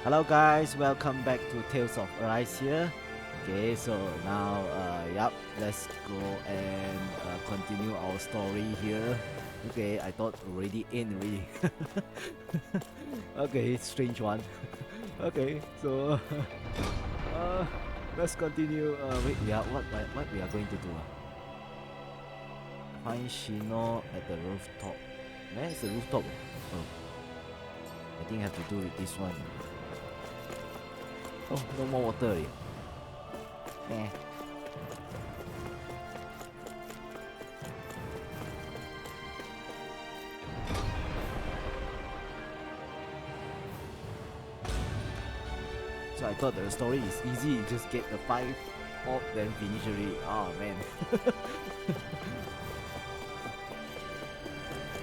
Hello guys, welcome back to Tales of Eternia. Okay, so now, let's go and continue our story here. Okay, I thought already in already. Okay, strange one. Okay, so uh, let's continue. Wait, what we are going to do? Find Shino at the rooftop. Where is the rooftop? Oh, I think I have to do with this one. Oh, no more water already. Eh. So I thought the story is easy, you just get the 5 off then finish already. Oh man.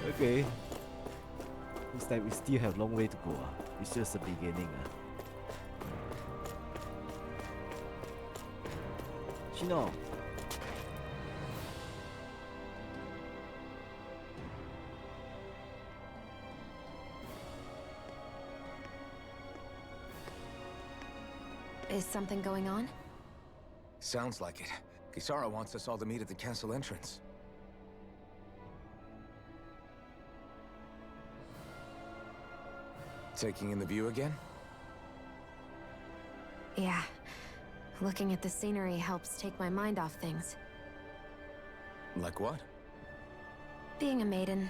Okay. Looks like we still have long way to go. It's just the beginning. Shino. Is something going on? Sounds like it. Kisara wants us all to meet at the castle entrance. Taking in the view again? Yeah. Looking at the scenery helps take my mind off things. Like what? Being a maiden,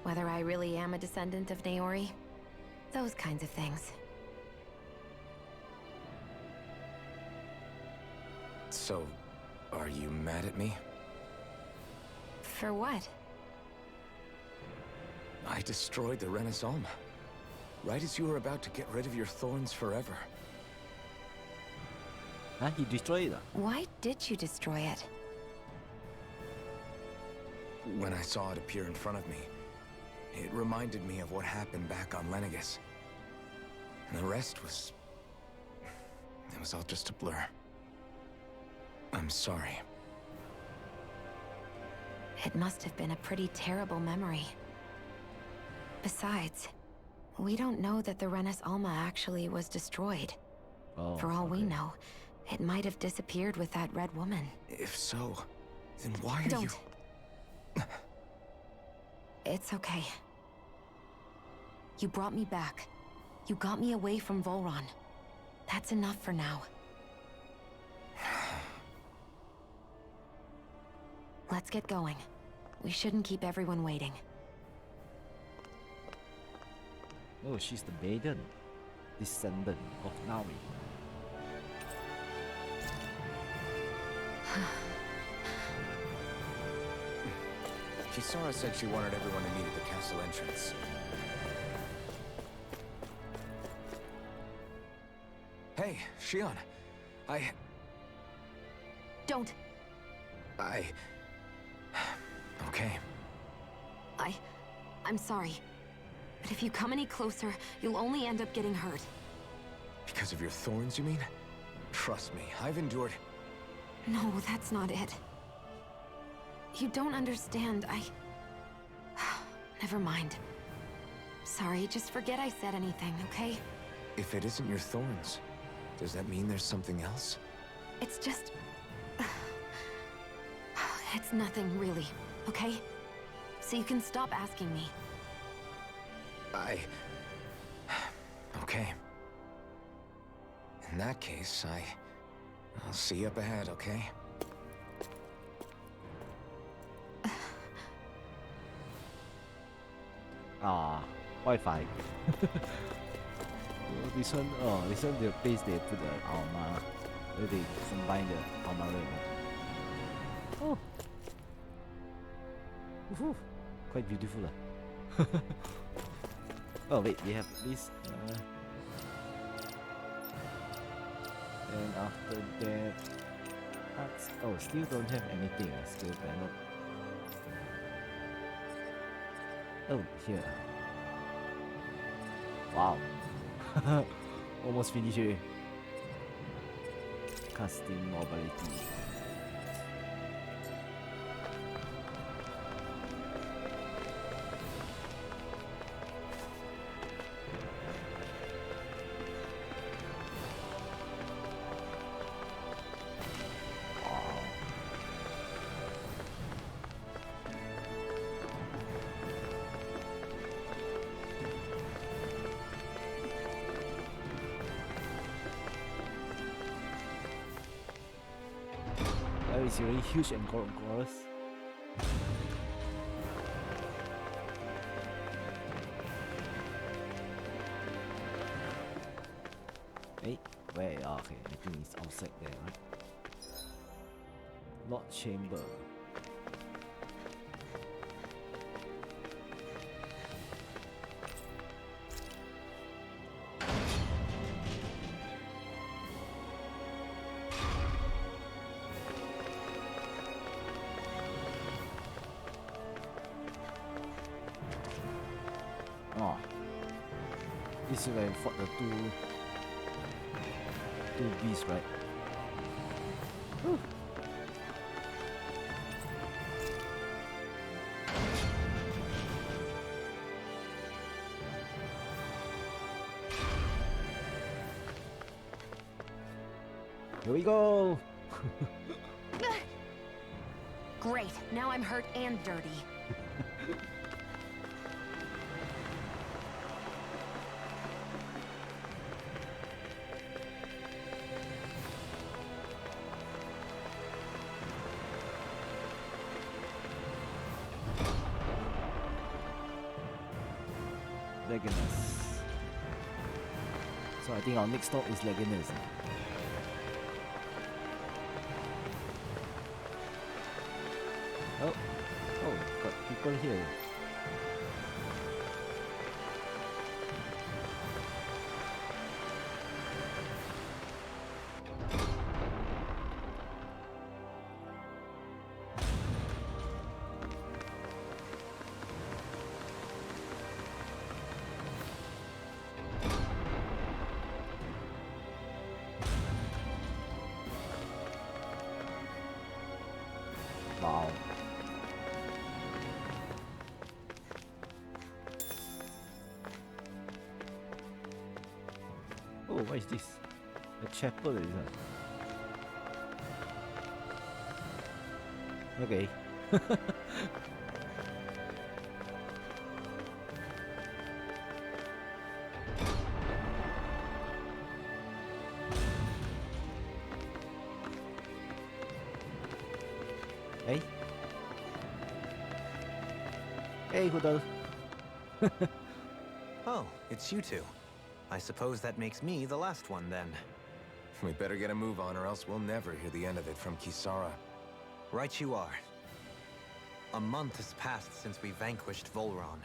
whether I really am a descendant of Naori, those kinds of things. So, are you mad at me? For what? I destroyed the Renaissance. Right as you were about to get rid of your thorns forever. Huh? He destroyed it? Why did you destroy it? When I saw it appear in front of me, it reminded me of what happened back on Lenegis. And the rest was... it was all just a blur. I'm sorry. It must have been a pretty terrible memory. Besides, we don't know that the Renis Alma actually was destroyed. Oh, For all we okay. know, it might have disappeared with that red woman. If so, then why are Don't. you... It's okay. You brought me back. You got me away from Volron. That's enough for now. Let's get going. We shouldn't keep everyone waiting. Oh, she's the maiden. Descendant of Naori. Kisara said she wanted everyone to meet at the castle entrance. Hey, Shion. Don't! Okay. I'm sorry. But if you come any closer, you'll only end up getting hurt. Because of your thorns, you mean? Trust me, I've endured... No, that's not it. You don't understand, Never mind. Sorry, just forget I said anything, okay? If it isn't your thorns, does that mean there's something else? It's just... It's nothing, really, okay? So you can stop asking me. Okay. In that case, I'll see you up ahead, okay? Wi-Fi. This one, the place they put the Alma. They combine the Alma ring. Oh. Woohoo. Quite beautiful. Oh wait, we have this. And after that, still don't have anything. Still cannot. Oh, here. Wow. Almost finished it. Casting mobility. is really huge and glorious. Hey, where? Oh, okay, I think it's outside there, right? Lord Chamber. Oh, this is where we fought the two beasts, right? Whew. Here we go! Great, now I'm hurt and dirty. Lenegis. So I think our next stop is Lenegis. Oh, got people here. Wow. Oh, what is this? A chapel, is it? Okay. Hey. Hey, Hoodle. Oh, it's you two. I suppose that makes me the last one then. We better get a move on or else we'll never hear the end of it from Kisara. Right you are. A month has passed since we vanquished Volron.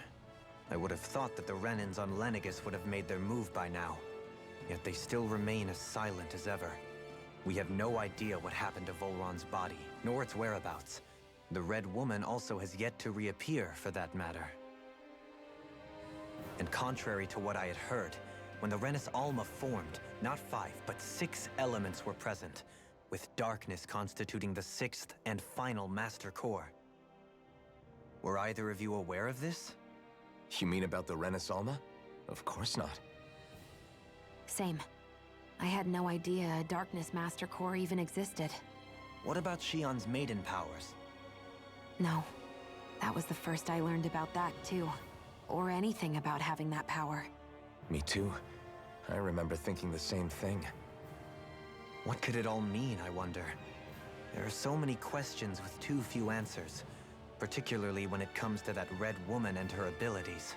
I would have thought that the Renins on Lenegis would have made their move by now. Yet they still remain as silent as ever. We have no idea what happened to Volron's body, nor its whereabouts. The Red Woman also has yet to reappear, for that matter. And contrary to what I had heard, when the Renis Alma formed, not 5, but 6 elements were present, with darkness constituting the 6th and final Master Core. Were either of you aware of this? You mean about the Renis Alma? Of course not. Same. I had no idea a Darkness Master Core even existed. What about Shion's maiden powers? No. That was the first I learned about that, too. Or anything about having that power. Me too. I remember thinking the same thing. What could it all mean, I wonder? There are so many questions with too few answers, particularly when it comes to that Red Woman and her abilities.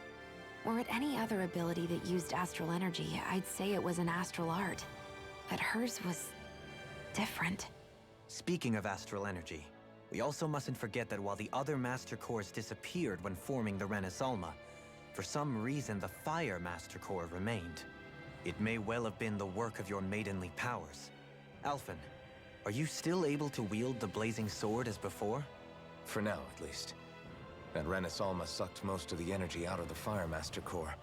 Were it any other ability that used astral energy, I'd say it was an astral art. But hers was different. Speaking of astral energy, we also mustn't forget that while the other Master Cores disappeared when forming the Renis Alma, for some reason the Fire Master Core remained. It may well have been the work of your maidenly powers. Alphen, are you still able to wield the blazing sword as before? For now, at least. That Renis Alma sucked most of the energy out of the Fire Master Core,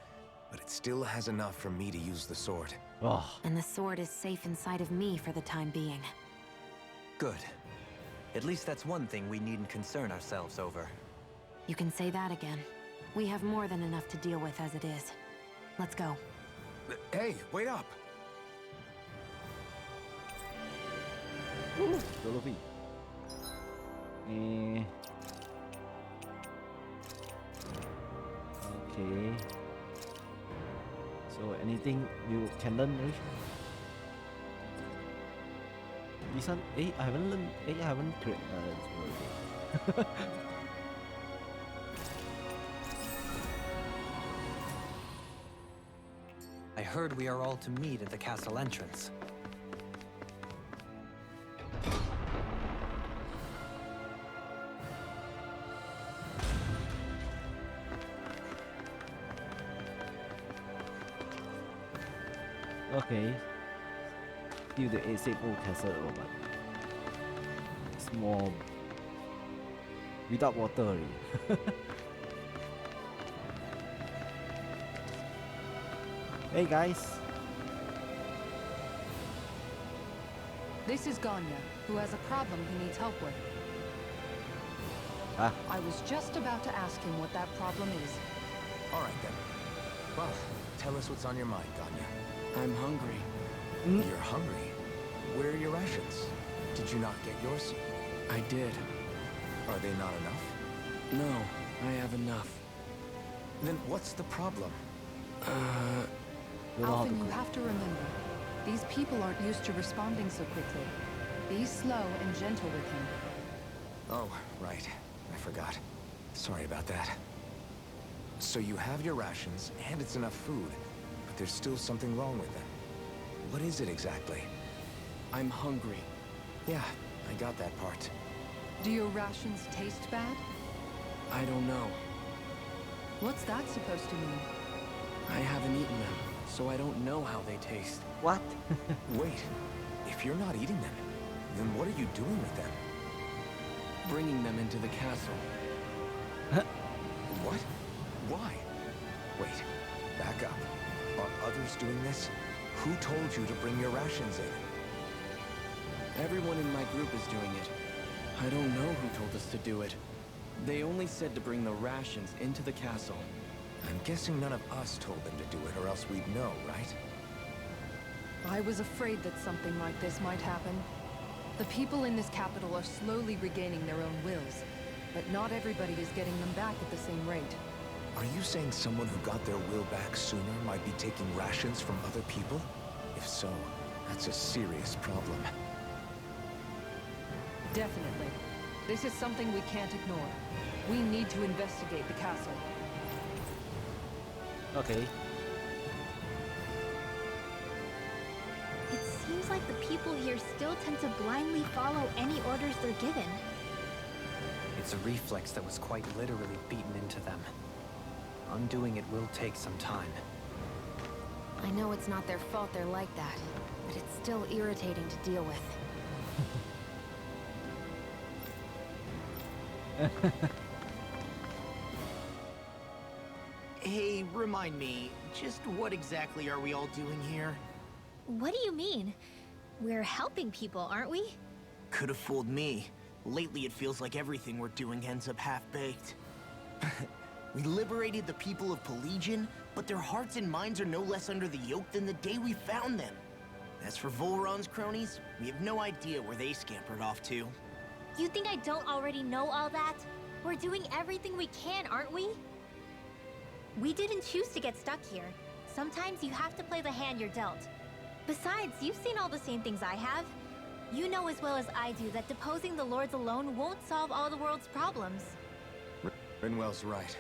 but it still has enough for me to use the sword. Oh, And the sword is safe inside of me for the time being. Good. At least that's one thing we needn't concern ourselves over. You can say that again. We have more than enough to deal with as it is. Let's go. Hey, wait up! Luffy. Okay. So anything you can learn, right? This one, I haven't learned, I haven't created. I heard we are all to meet at the castle entrance. Okay. Still the same old castle, but small. Without water already. Hey guys. This is Ganya, who has a problem he needs help with. Ah. I was just about to ask him what that problem is. All right then. Well, tell us what's on your mind, Ganya. I'm hungry. You're hungry? Where are your rations? Did you not get yours? I did. Are they not enough? No, I have enough. Then what's the problem? Don't know how to Alphen, you cook. have to remember, these people aren't used to responding so quickly. Be slow and gentle with him. Oh, right. I forgot. Sorry about that. So you have your rations, and it's enough food, but there's still something wrong with them. What is it exactly? I'm hungry. Yeah, I got that part. Do your rations taste bad? I don't know. What's that supposed to mean? I haven't eaten them, so I don't know how they taste. What? Wait, if you're not eating them, then what are you doing with them? Bringing them into the castle. What? Why? Wait, back up. Are others doing this? Who told you to bring your rations in? Everyone in my group is doing it. I don't know who told us to do it. They only said to bring the rations into the castle. I'm guessing none of us told them to do it, or else we'd know, right? I was afraid that something like this might happen. The people in this capital are slowly regaining their own wills, but not everybody is getting them back at the same rate. Are you saying someone who got their will back sooner might be taking rations from other people? If so, that's a serious problem. Definitely. This is something we can't ignore. We need to investigate the castle. Okay. It seems like the people here still tend to blindly follow any orders they're given. It's a reflex that was quite literally beaten into them. Undoing it will take some time. I know it's not their fault they're like that, but it's still irritating to deal with. Hey, remind me, just what exactly are we all doing here? What do you mean? We're helping people, aren't we? Could have fooled me. Lately it feels like everything we're doing ends up half-baked. We liberated the people of Pelagian, but their hearts and minds are no less under the yoke than the day we found them. As for Volron's cronies, we have no idea where they scampered off to. You think I don't already know all that? We're doing everything we can, aren't we? We didn't choose to get stuck here. Sometimes you have to play the hand you're dealt. Besides, you've seen all the same things I have. You know as well as I do that deposing the lords alone won't solve all the world's problems. Rinwell's right.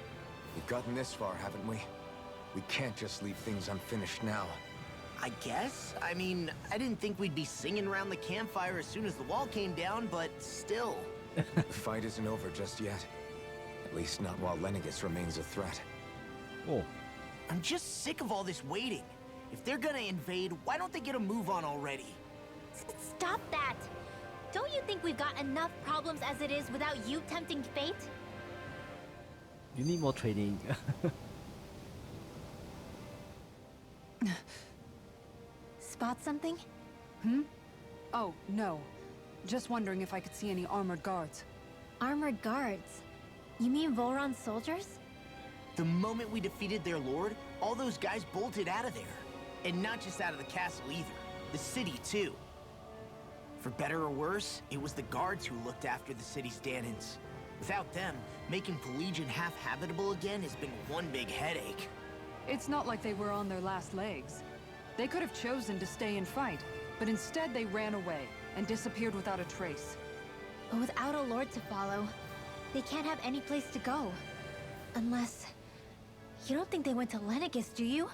We've gotten this far, haven't we? We can't just leave things unfinished now. I guess? I mean, I didn't think we'd be singing around the campfire as soon as the wall came down, but still. The fight isn't over just yet. At least not while Lenegis remains a threat. Oh. I'm just sick of all this waiting. If they're gonna invade, why don't they get a move on already? Stop that! Don't you think we've got enough problems as it is without you tempting fate? You need more training. Spot something? Oh, no. Just wondering if I could see any armored guards. Armored guards? You mean Volron's soldiers? The moment we defeated their lord, all those guys bolted out of there. And not just out of the castle either. The city, too. For better or worse, it was the guards who looked after the city's Dhanans. Without them, making Pelagian half-habitable again has been one big headache. It's not like they were on their last legs. They could have chosen to stay and fight, but instead they ran away. and disappeared without a trace. But without a lord to follow, they can't have any place to go. Unless... You don't think they went to Lenegis, do you?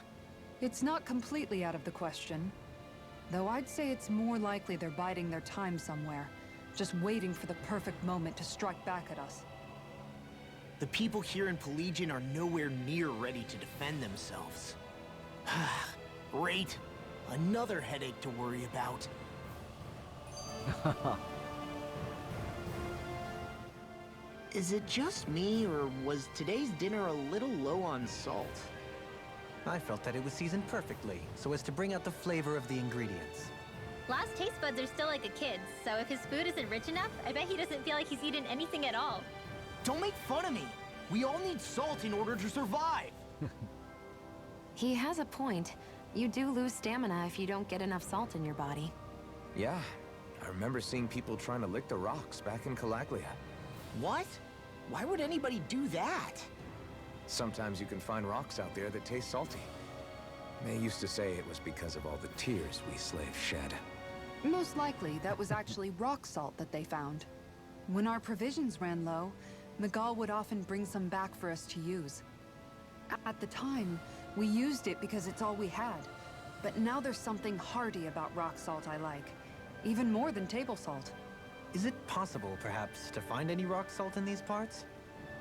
It's not completely out of the question. Though I'd say it's more likely they're biding their time somewhere, just waiting for the perfect moment to strike back at us. The people here in Pelagian are nowhere near ready to defend themselves. Great. Another headache to worry about. Is it just me, or was today's dinner a little low on salt? I felt that it was seasoned perfectly, so as to bring out the flavor of the ingredients. Last taste buds are still like a kid's, so if his food isn't rich enough, I bet he doesn't feel like he's eaten anything at all. Don't make fun of me! We all need salt in order to survive! He has a point. You do lose stamina if you don't get enough salt in your body. Yeah, I remember seeing people trying to lick the rocks back in Calaglia. What? Why would anybody do that? Sometimes you can find rocks out there that taste salty. They used to say it was because of all the tears we slaves shed. Most likely, that was actually rock salt that they found. When our provisions ran low, Miguel would often bring some back for us to use. At the time, we used it because it's all we had. But now there's something hearty about rock salt I like. Even more than table salt. Is it possible, perhaps, to find any rock salt in these parts?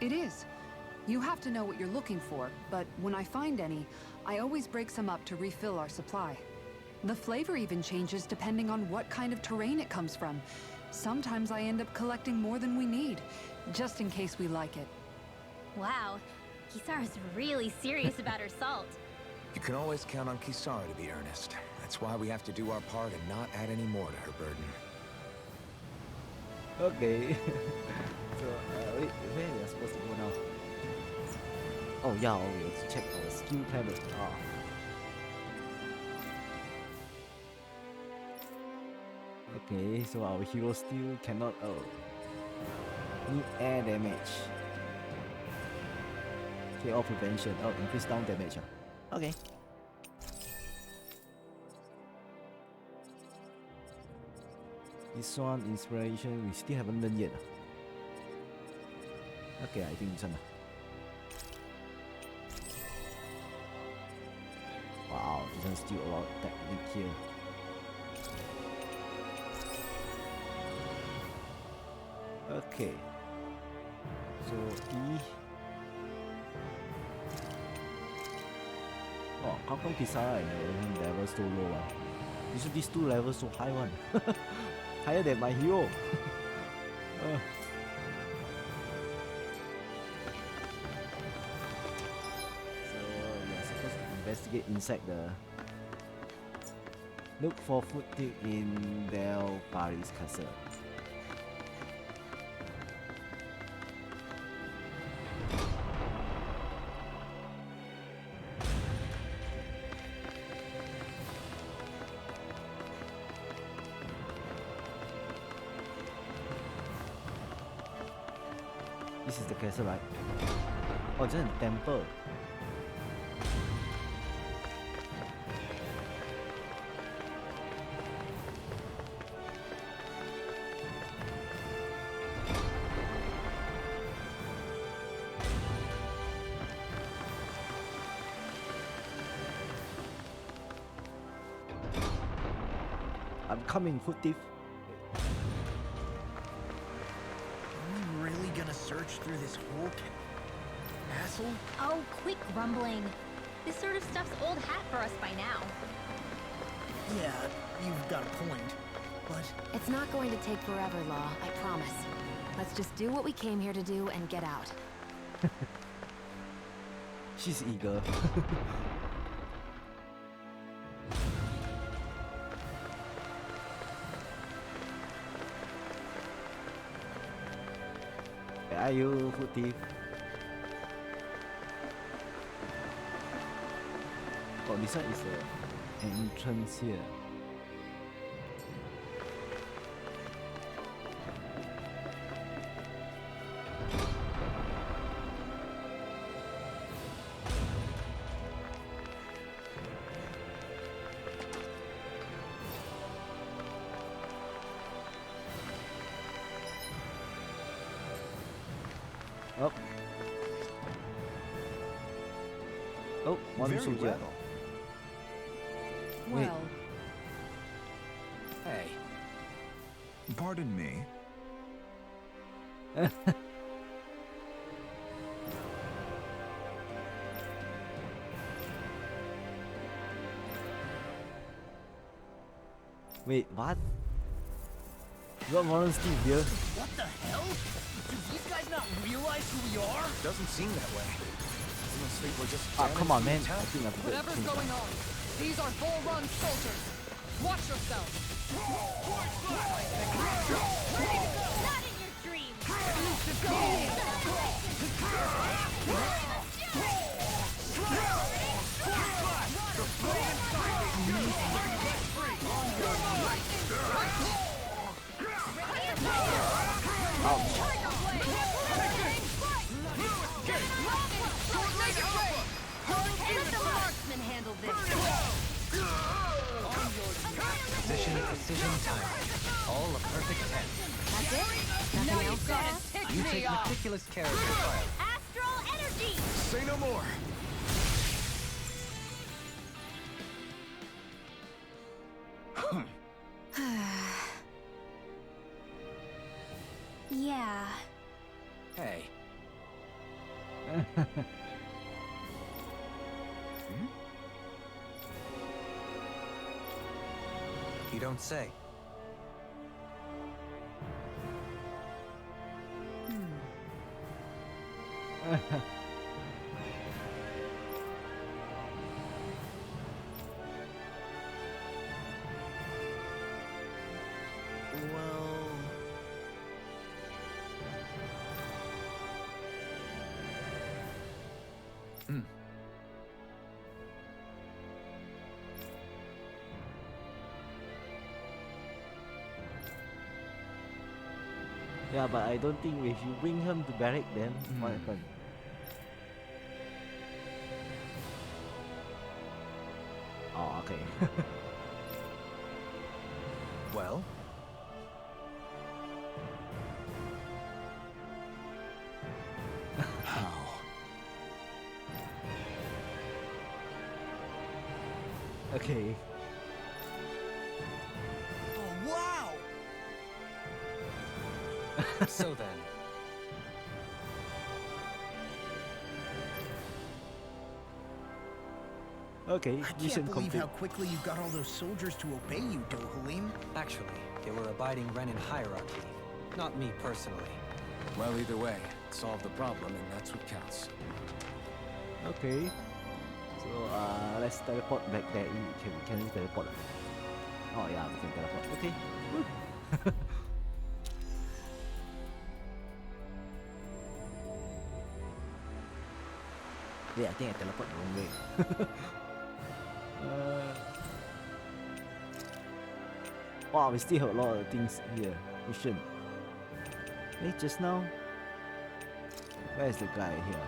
It is. You have to know what you're looking for, but when I find any, I always break some up to refill our supply. The flavor even changes depending on what kind of terrain it comes from. Sometimes I end up collecting more than we need, just in case we like it. Wow, Kisara's really serious about her salt. You can always count on Kisara to be earnest. That's why we have to do our part and not add any more to her burden. Okay. So, wait, where are we supposed to go now? Oh yeah, we have to check our skill planet. Okay, so our hero still cannot need air damage. KO prevention. Oh, increase down damage. Okay. This one, inspiration, we still haven't learned yet. Okay, I think this one. Wow, this one's still a lot of technique here. Okay. So E. Oh, how come Kisara and level so low? These two levels so high one. Higher than my hero. So we are supposed to investigate inside the... Look for footprint in Del Paris Castle. This is the castle, right? Oh, this is a temple. I'm coming, foot thief. Search through this whole castle? Oh, quit grumbling. This sort of stuff's old hat for us by now. Yeah, you've got a point, but... It's not going to take forever, Law, I promise. Let's just do what we came here to do and get out. She's eager. Where are you, foot thief? Oh, this one is the entrance here. Oh. Oh, one Very soldier. well. Wait. Well, Hey. Pardon me. Wait, what? You got Morenski here? What the hell? Do these guys not realize who we are? Doesn't seem that way. Almost think we're just Ah, come on, man. damaged I town. think I forgot whatever's to change going on, these are Volron soldiers. Watch yourself. Not in your dreams! Let the marksman handle this. Position, precision, time. All a perfect 10. That's it? Nothing else to add? You take meticulous care of your file. Astral energy! Say no more. Yeah. Hey. You don't say. Well... Yeah, but I don't think if you bring him to barrack, then what happen? Oh, okay. Well? How? Okay. Oh, wow! So then, Okay, I mission can't believe complete. how quickly you got all those soldiers to obey you, Dohalim. actually, they were abiding Renin hierarchy. Not me personally. Well, either way, solve the problem, and that's what counts. Okay. So let's teleport back there. Can we teleport? Oh yeah, we can teleport. Okay. Woo. Yeah, I think I teleport the wrong way. Wow, we still have a lot of things here. Mission. Hey, just now. Where's the guy here?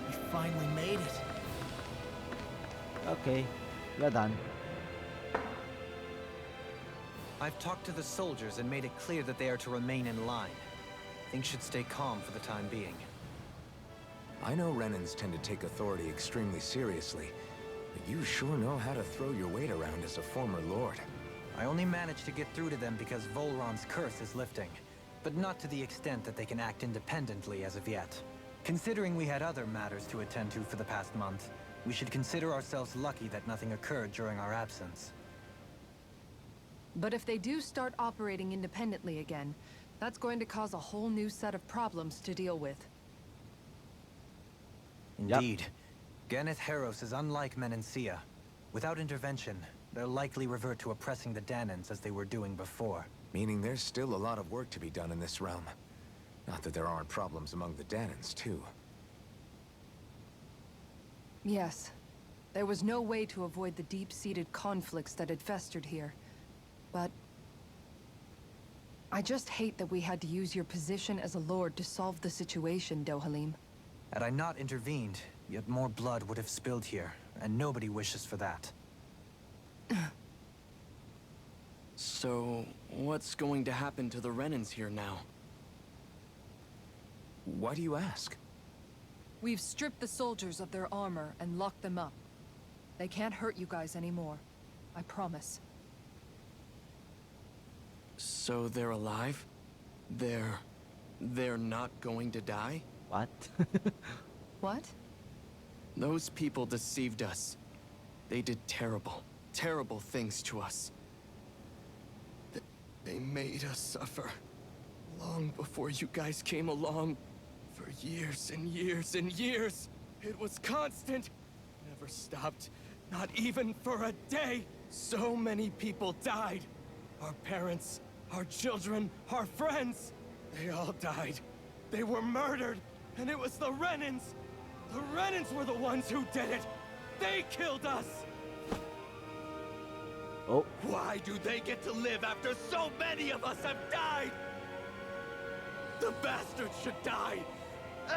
We finally made it. Okay, we're done. I've talked to the soldiers and made it clear that they are to remain in line. Things should stay calm for the time being. I know Renans tend to take authority extremely seriously, but you sure know how to throw your weight around as a former lord. I only managed to get through to them because Volron's curse is lifting, but not to the extent that they can act independently as of yet. Considering we had other matters to attend to for the past month, we should consider ourselves lucky that nothing occurred during our absence. But if they do start operating independently again, that's going to cause a whole new set of problems to deal with. Indeed. Ganeth Heros is unlike Menencia. Without intervention, they'll likely revert to oppressing the Danans as they were doing before. Meaning there's still a lot of work to be done in this realm. Not that there aren't problems among the Danans, too. Yes. There was no way to avoid the deep-seated conflicts that had festered here. But... I just hate that we had to use your position as a lord to solve the situation, Dohalim. Had I not intervened, yet more blood would have spilled here, and nobody wishes for that. So, what's going to happen to the Renans here now? Why do you ask? We've stripped the soldiers of their armor and locked them up. They can't hurt you guys anymore. I promise. So they're alive? They're not going to die? What? What? Those people deceived us. They did terrible, terrible things to us. They made us suffer. Long before you guys came along. For years and years and years. It was constant. Never stopped. Not even for a day. So many people died. Our parents, our children, our friends. They all died. They were murdered. And it was the Renans. The Renans were the ones who did it. They killed us. Oh. Why do they get to live after so many of us have died? The bastards should die!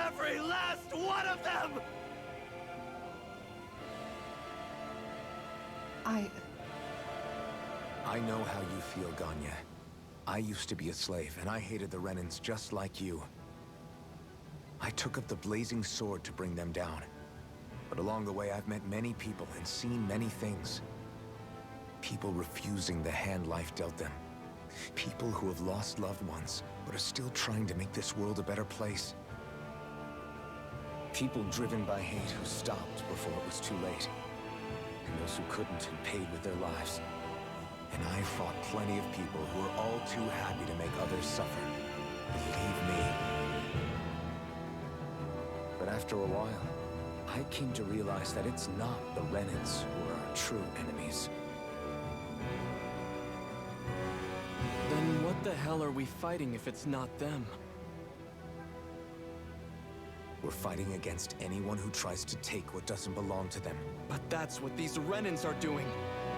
Every last one of them! I know how you feel, Ganya. I used to be a slave, and I hated the Renans just like you. I took up the blazing sword to bring them down. But along the way, I've met many people and seen many things. People refusing the hand life dealt them. People who have lost loved ones, but are still trying to make this world a better place. People driven by hate who stopped before it was too late. And those who couldn't and paid with their lives. And I fought plenty of people who were all too happy to make others suffer. Believe me. But after a while, I came to realize that it's not the Renans who are our true enemies. Then what the hell are we fighting if it's not them? We're fighting against anyone who tries to take what doesn't belong to them. But that's what these Renans are doing.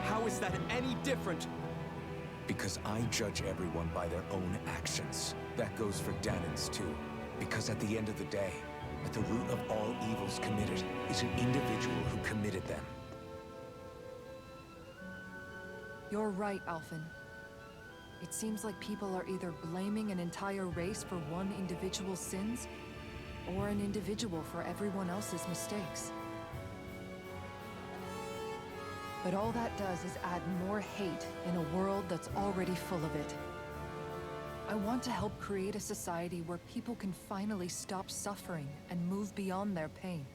How is that any different? Because I judge everyone by their own actions. That goes for Dhanans too. Because at the end of the day, at the root of all evils committed is an individual who committed them. You're right, Alphen. It seems like people are either blaming an entire race for one individual's sins, or an individual for everyone else's mistakes. But all that does is add more hate in a world that's already full of it. I want to help create a society where people can finally stop suffering and move beyond their pain.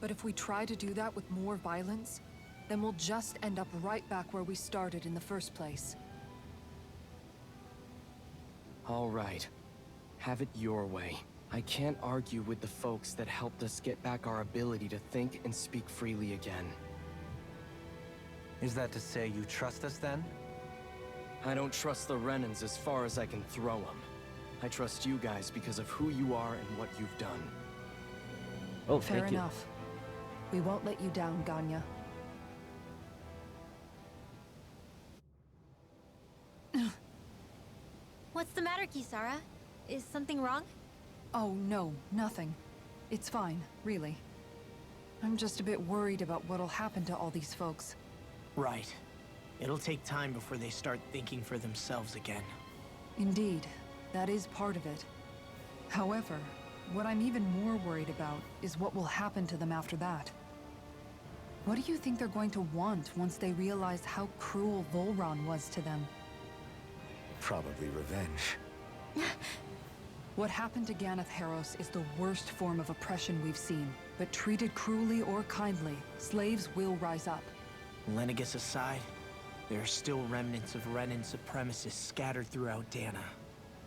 But if we try to do that with more violence, then we'll just end up right back where we started in the first place. All right. Have it your way. I can't argue with the folks that helped us get back our ability to think and speak freely again. Is that to say you trust us then? I don't trust the Renans as far as I can throw them. I trust you guys because of who you are and what you've done. Oh, Fair thank you. enough. We won't let you down, Ganya. What's the matter, Kisara? Is something wrong? Oh, no, nothing. It's fine, really. I'm just a bit worried about what'll happen to all these folks. Right. It'll take time before they start thinking for themselves again. Indeed, that is part of it. However, what I'm even more worried about is what will happen to them after that. What do you think they're going to want once they realize how cruel Volron was to them? Probably revenge. What happened to Ganath Haros is the worst form of oppression we've seen, but treated cruelly or kindly, slaves will rise up. Lenegis aside, there are still remnants of Renan supremacists scattered throughout Dhana.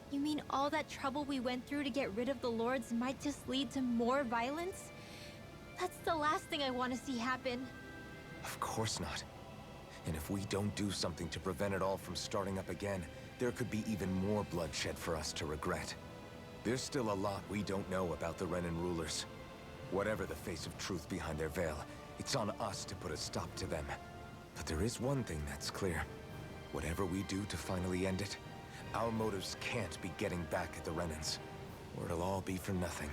You mean all that trouble we went through to get rid of the Lords might just lead to more violence? That's the last thing I want to see happen. Of course not. And if we don't do something to prevent it all from starting up again, there could be even more bloodshed for us to regret. There's still a lot we don't know about the Renan rulers. Whatever the face of truth behind their veil, it's on us to put a stop to them. But there is one thing that's clear. Whatever we do to finally end it, our motives can't be getting back at the Renans, or it'll all be for nothing.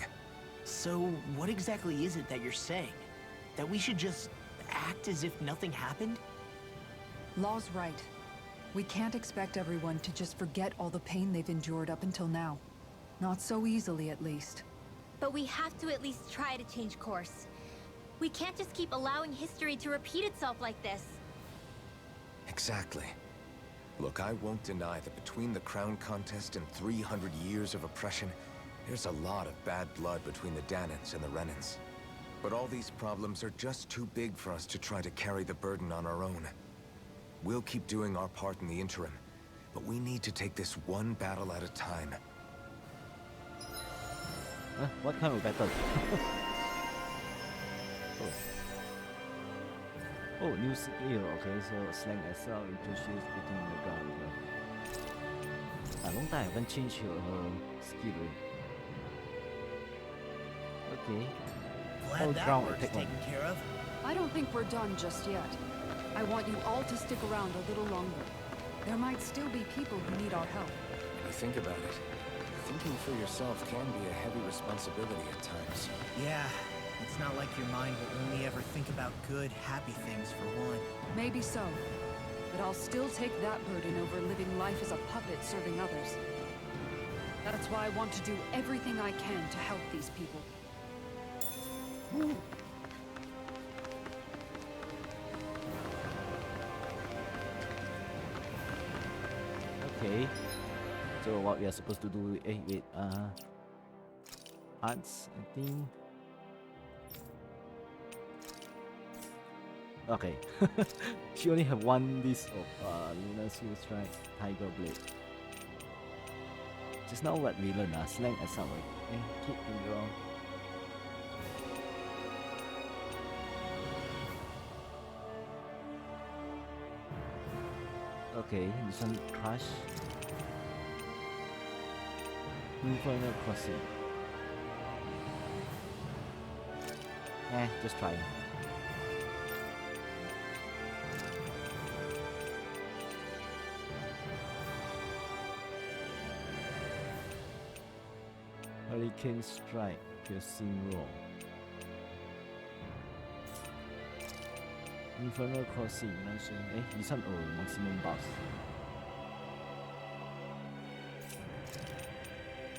So, what exactly is it that you're saying? That we should just act as if nothing happened? Law's right. We can't expect everyone to just forget all the pain they've endured up until now. Not so easily, at least. But we have to at least try to change course. We can't just keep allowing history to repeat itself like this. Exactly. Look, I won't deny that between the crown contest and 300 years of oppression, there's a lot of bad blood between the Dhanans and the Renans. But all these problems are just too big for us to try to carry the burden on our own. We'll keep doing our part in the interim, but we need to take this one battle at a time. What kind of battle? Oh, new skill. Okay, so slang SL introduced between the ground. Long time I haven't changed her skill. Okay. Glad that ground work's attack one. taken care of. I don't think we're done just yet. I want you all to stick around a little longer. There might still be people who need our help. When you think about it, thinking for yourself can be a heavy responsibility at times. Yeah, it's not like your mind will only ever think about good, happy things for one. Maybe so. But I'll still take that burden over living life as a puppet serving others. That's why I want to do everything I can to help these people. Okay. So what we are supposed to do? Wait. Arts, I think. Okay. She only have one list of Lunar Seal Strike, Tiger Blade. Just now what we learned, slang as some way. Keep in wrong. Okay, this one crush. Infernal Crossing. Just try. Hurricane Strike, Piercing Roar. Infernal Crossing, this one maximum buff.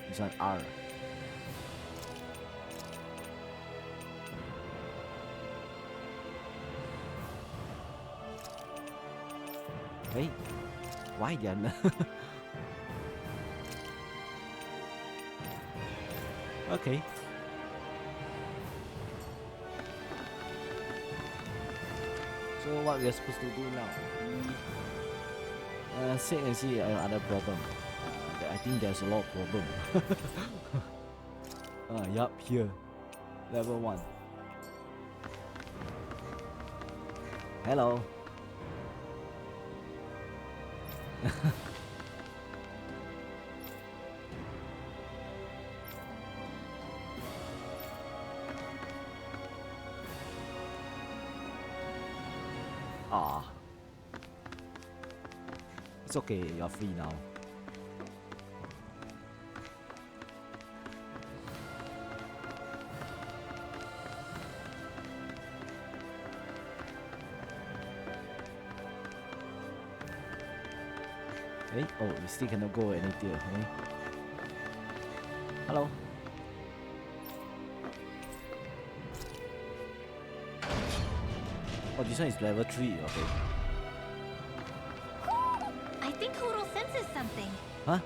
This one R. Hey, why then? Okay. So what we are supposed to do now? Say and see other problem. I think there's a lot of problem. Yup, here. Level 1. Hello. It's okay, you're free now. Hey, oh, we still cannot go any tier, okay? Hello. Oh, this one is level 3, okay. I think Hoodle senses something. Huh?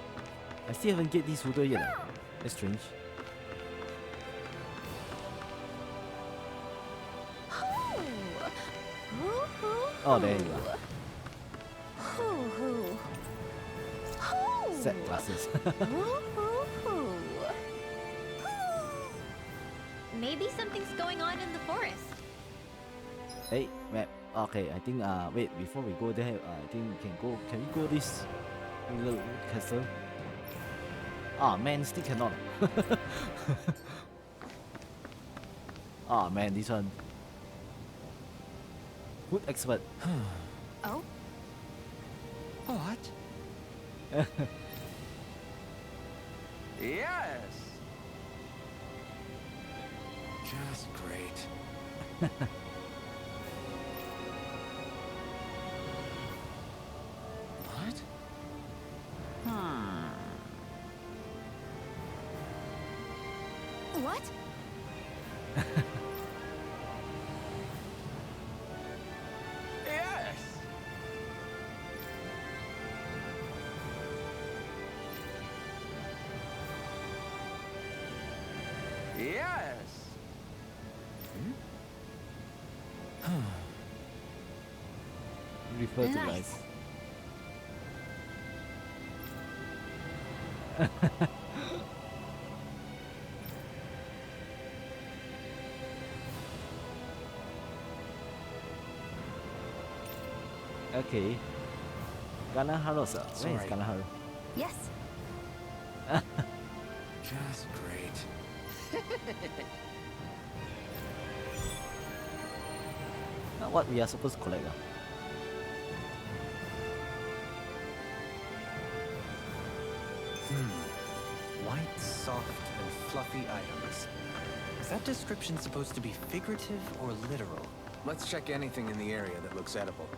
I still haven't get this Hoodle yet. That's strange. Oh, there you are. Set glasses. Maybe something's going on in the forest. Hey, map. Okay, I think wait, before we go there, I think we can go. Can we go this little castle? Man, still cannot. Man, this one. Good expert. Oh? What? Yes! Just great. What? Yes! Yes! Refer to Nice. guys. Okay. Ganaharo, sir. Where is Sorry. Ganaharo? Yes. Just great. What we are supposed to collect? White, soft, and fluffy items. Is that description supposed to be figurative or literal? Let's check anything in the area that looks edible.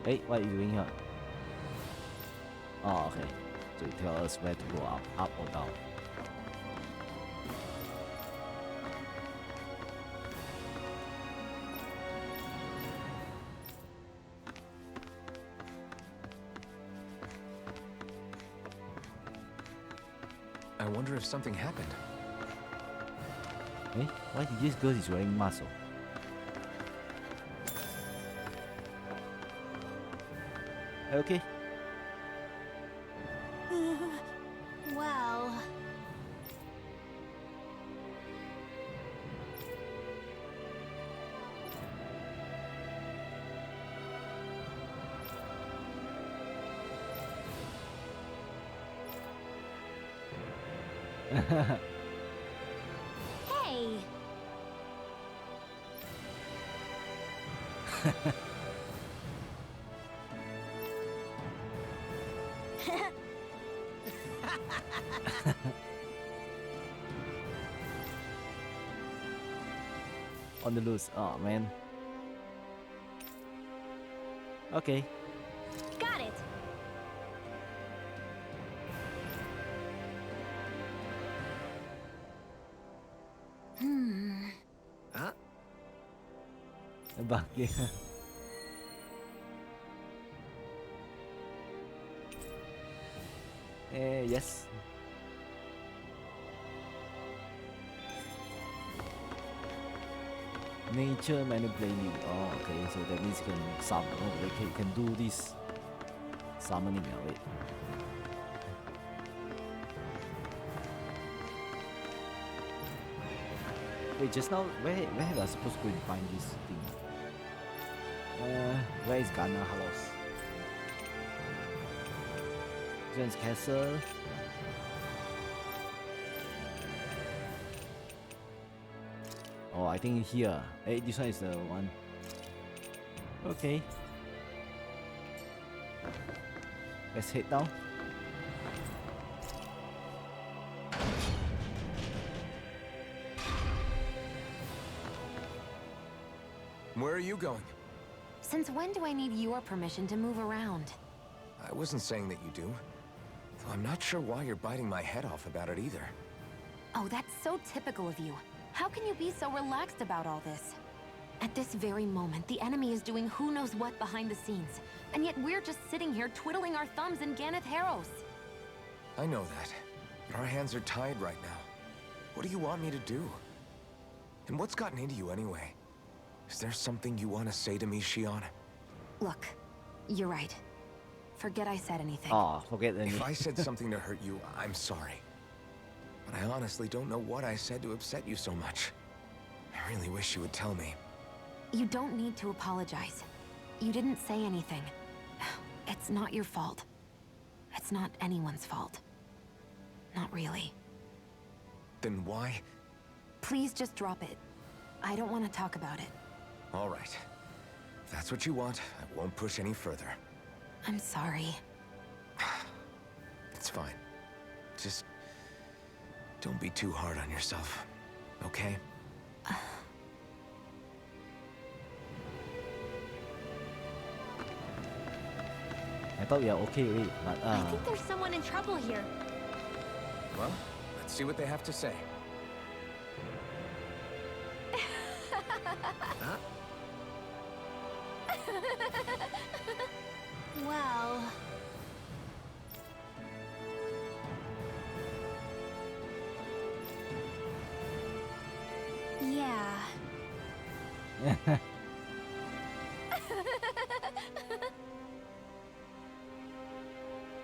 Hey, what are you doing here? Oh, okay. So you tell us where to go up or down. I wonder if something happened. Hey, why did this girl is wearing mask? Okay. Well... Hey! On the loose. Oh man. Okay. Got it! Huh? Back here. Yes. Nature manipulating. Oh, okay. So that means you can summon. Oh, okay. You can do this summoning. Wait. Wait, just now, where am I supposed to go and find this thing? Where is Ghana house? This one's castle. Oh, I think here. Hey, this one is the one. Okay. Let's head down. Where are you going? Since when do I need your permission to move around? I wasn't saying that you do. Though I'm not sure why you're biting my head off about it either. Oh, that's so typical of you. How can you be so relaxed about all this? At this very moment, the enemy is doing who knows what behind the scenes. And yet we're just sitting here twiddling our thumbs in Ganeth Haros. I know that, but our hands are tied right now. What do you want me to do? And what's gotten into you anyway? Is there something you want to say to me, Shion? Look, you're right. Forget I said anything. Oh, forget that. If I said something to hurt you, I'm sorry. But I honestly don't know what I said to upset you so much. I really wish you would tell me. You don't need to apologize. You didn't say anything. It's not your fault. It's not anyone's fault. Not really. Then why? Please just drop it. I don't want to talk about it. All right. If that's what you want, I won't push any further. I'm sorry. It's fine. Just don't be too hard on yourself, okay? I thought we are okay already, but I think there's someone in trouble here. Well, let's see what they have to say. Huh? Well... Yeah.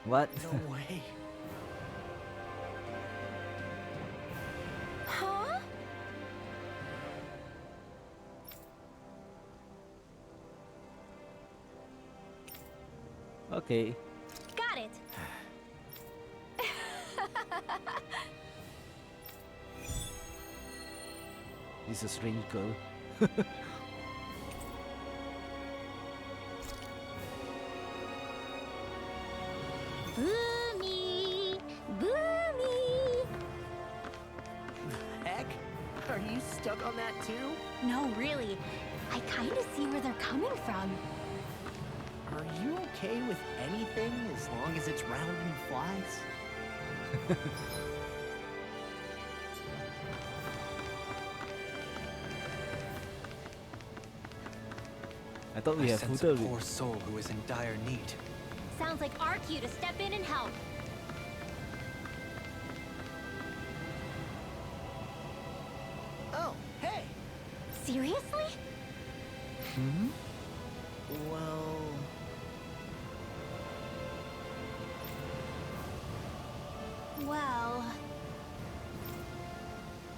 What? No way. Huh? Okay. Got it. This is a strange girl. Boomy! Boomy! Heck? Are you stuck on that too? No, really. I kind of see where they're coming from. Are you okay with anything as long as it's round and flies? I thought we I have sense footer. a poor soul who is in dire need. Sounds like our cue to step in and help. Oh, hey! Seriously? Hmm? Well... Well...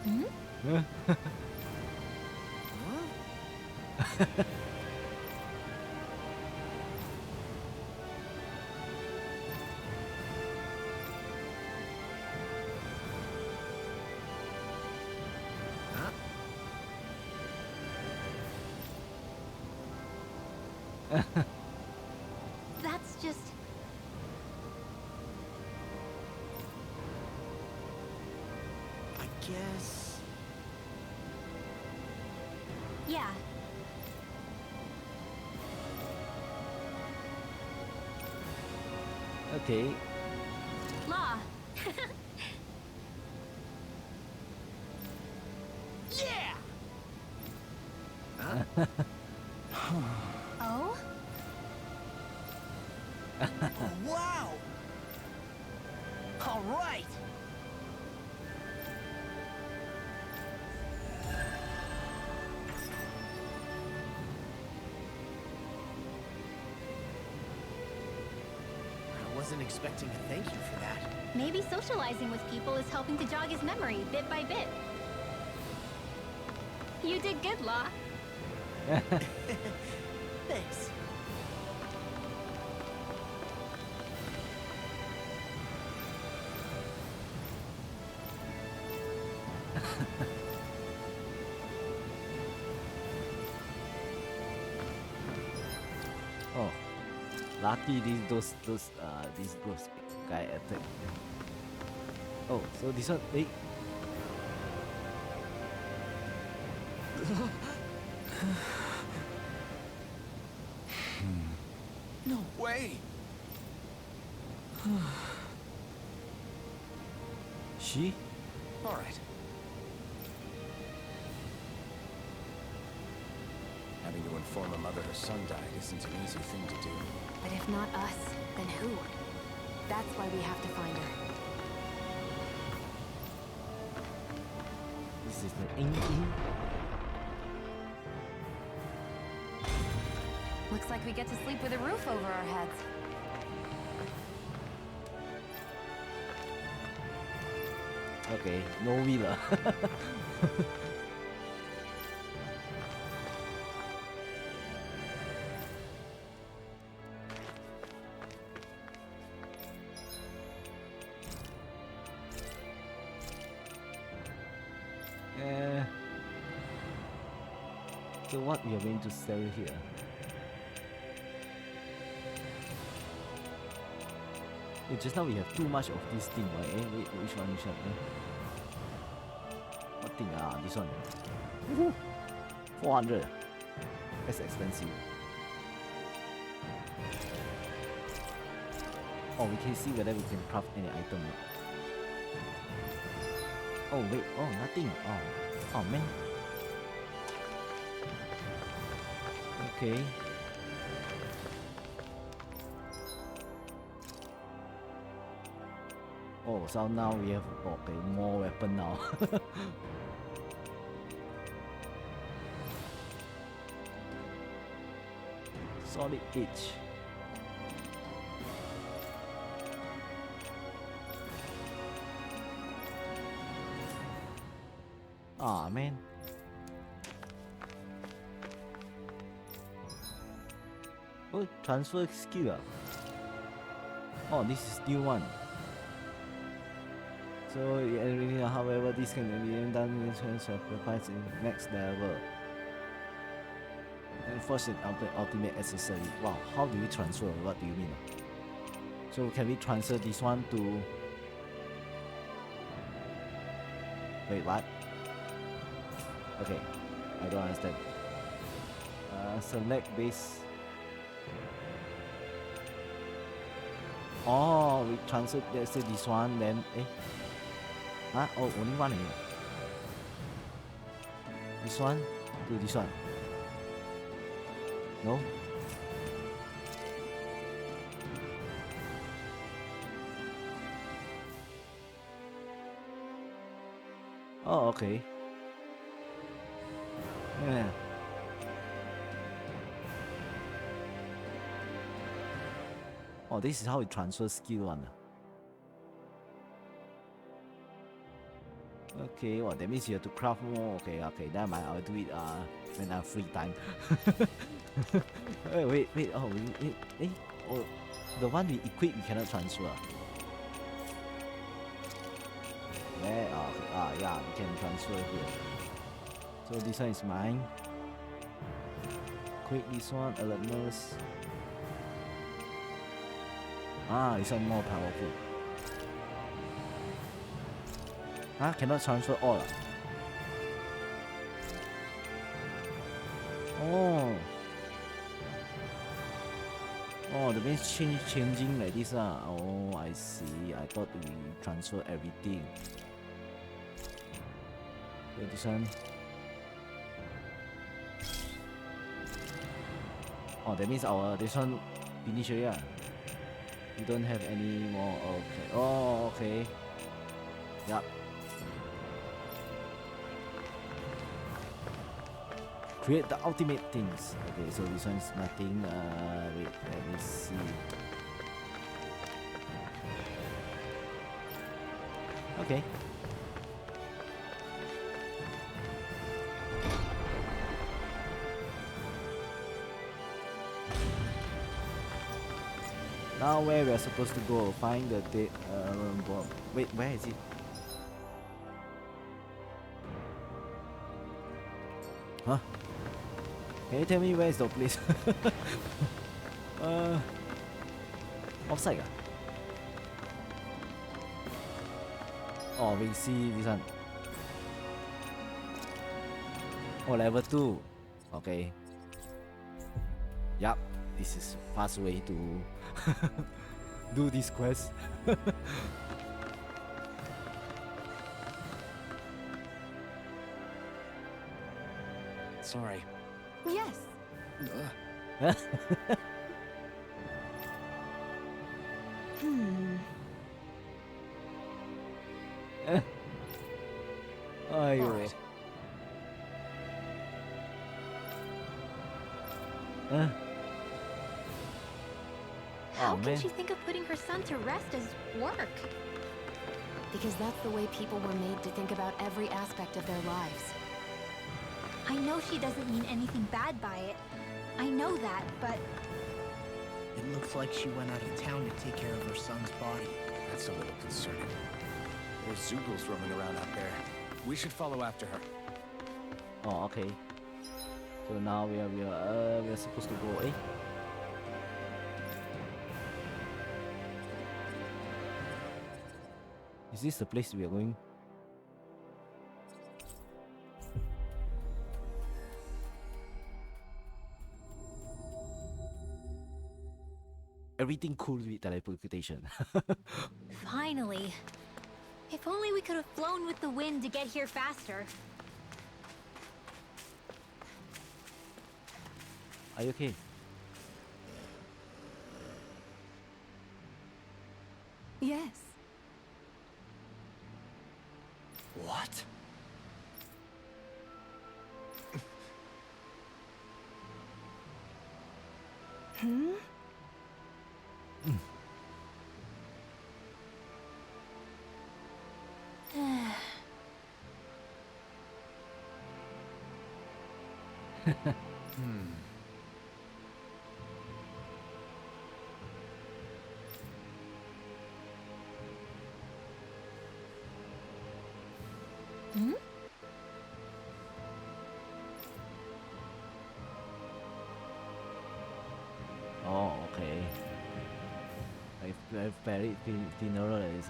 Hmm? Huh? That's just... I guess... Yeah. Okay. Law. Yeah! Oh? Wow! All right! I wasn't expecting a thank you for that. Maybe socializing with people is helping to jog his memory bit by bit. You did good, Law. Thanks. Oh, lucky these ghost guy attack. Oh, so this one, eh? No way! She? All right. Having to inform a mother her son died isn't an easy thing to do. But if not us, then who? That's why we have to find her. This is the engine. Looks like we get to sleep with a roof over our heads. Okay, no wheeler. So what we are going to sell here? Just now we have too much of this thing, right? Wait, which one? What thing? Ah, this one. 400. That's expensive. Oh, we can see whether we can craft any item. Oh wait, oh nothing. Oh man. Okay. Oh, so now we have more weapon now. Solid edge. Ah man. Oh, transfer skill. Oh, this is new one. So, however, this can be done in terms of in next level. And first, ultimate accessory. Wow, how do we transfer? What do you mean? So, can we transfer this one to? Wait, what? Okay, I don't understand. Select base. Oh, we transfer. Let's say this one, then Huh? Oh, only one here. This one to this one. No? Oh, okay. Yeah. Oh, this is how we transfer skill one. Okay, well that means you have to craft more. Okay, never mind. I'll do it when I have free time. wait. Oh, oh, the one we equip we cannot transfer. Where? Okay. Yeah, we can transfer here. So this one is mine. Quick, this one, alertness. This one more powerful. Cannot transfer all. Oh, that means changing like this. Oh, I see. I thought we transfer everything. So this one. Oh, that means this one finish already. We don't have any more. Okay. Oh, okay. Yup. Create the ultimate things. Okay, so this one's nothing. Wait, let me see. Okay. Now where we are supposed to go? Find the bomb. Wait, where is it? Huh? Can you tell me where is the place? Offside. Oh, we see this one. Oh, level 2. Okay. Yup, this is fast way to do this quest. Sorry. Yes. Ayo. Right. How Oh, can man. she think of putting her son to rest as work? Because that's the way people were made to think about every aspect of their lives. I know she doesn't mean anything bad by it. I know that, but It looks like she went out of town to take care of her son's body. That's a little concerning. There's Zugals roaming around out there. We should follow after her. Oh, okay. So now we are supposed to go. Is this the place we are going? Everything cool with teleportation. finally. If only we could have flown with the wind to get here faster. Are you okay? Yes. What? Hmm? Hmm? Oh, okay. I very funeral is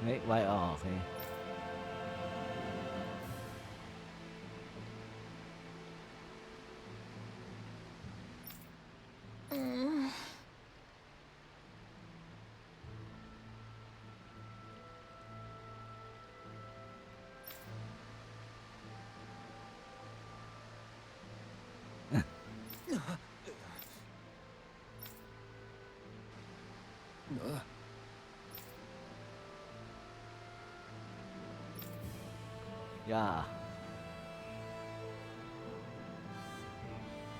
Wait, why? Oh, okay. Yeah.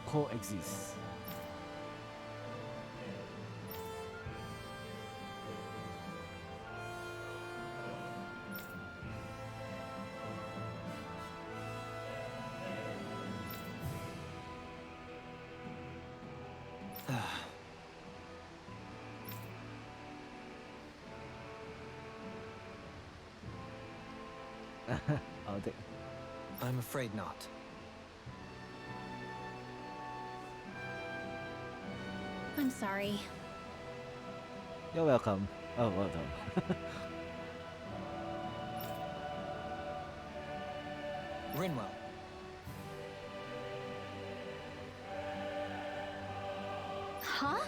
Coexist. Oh, I'm afraid not. I'm sorry. you're welcome. Oh, well done. Rinwell. Huh?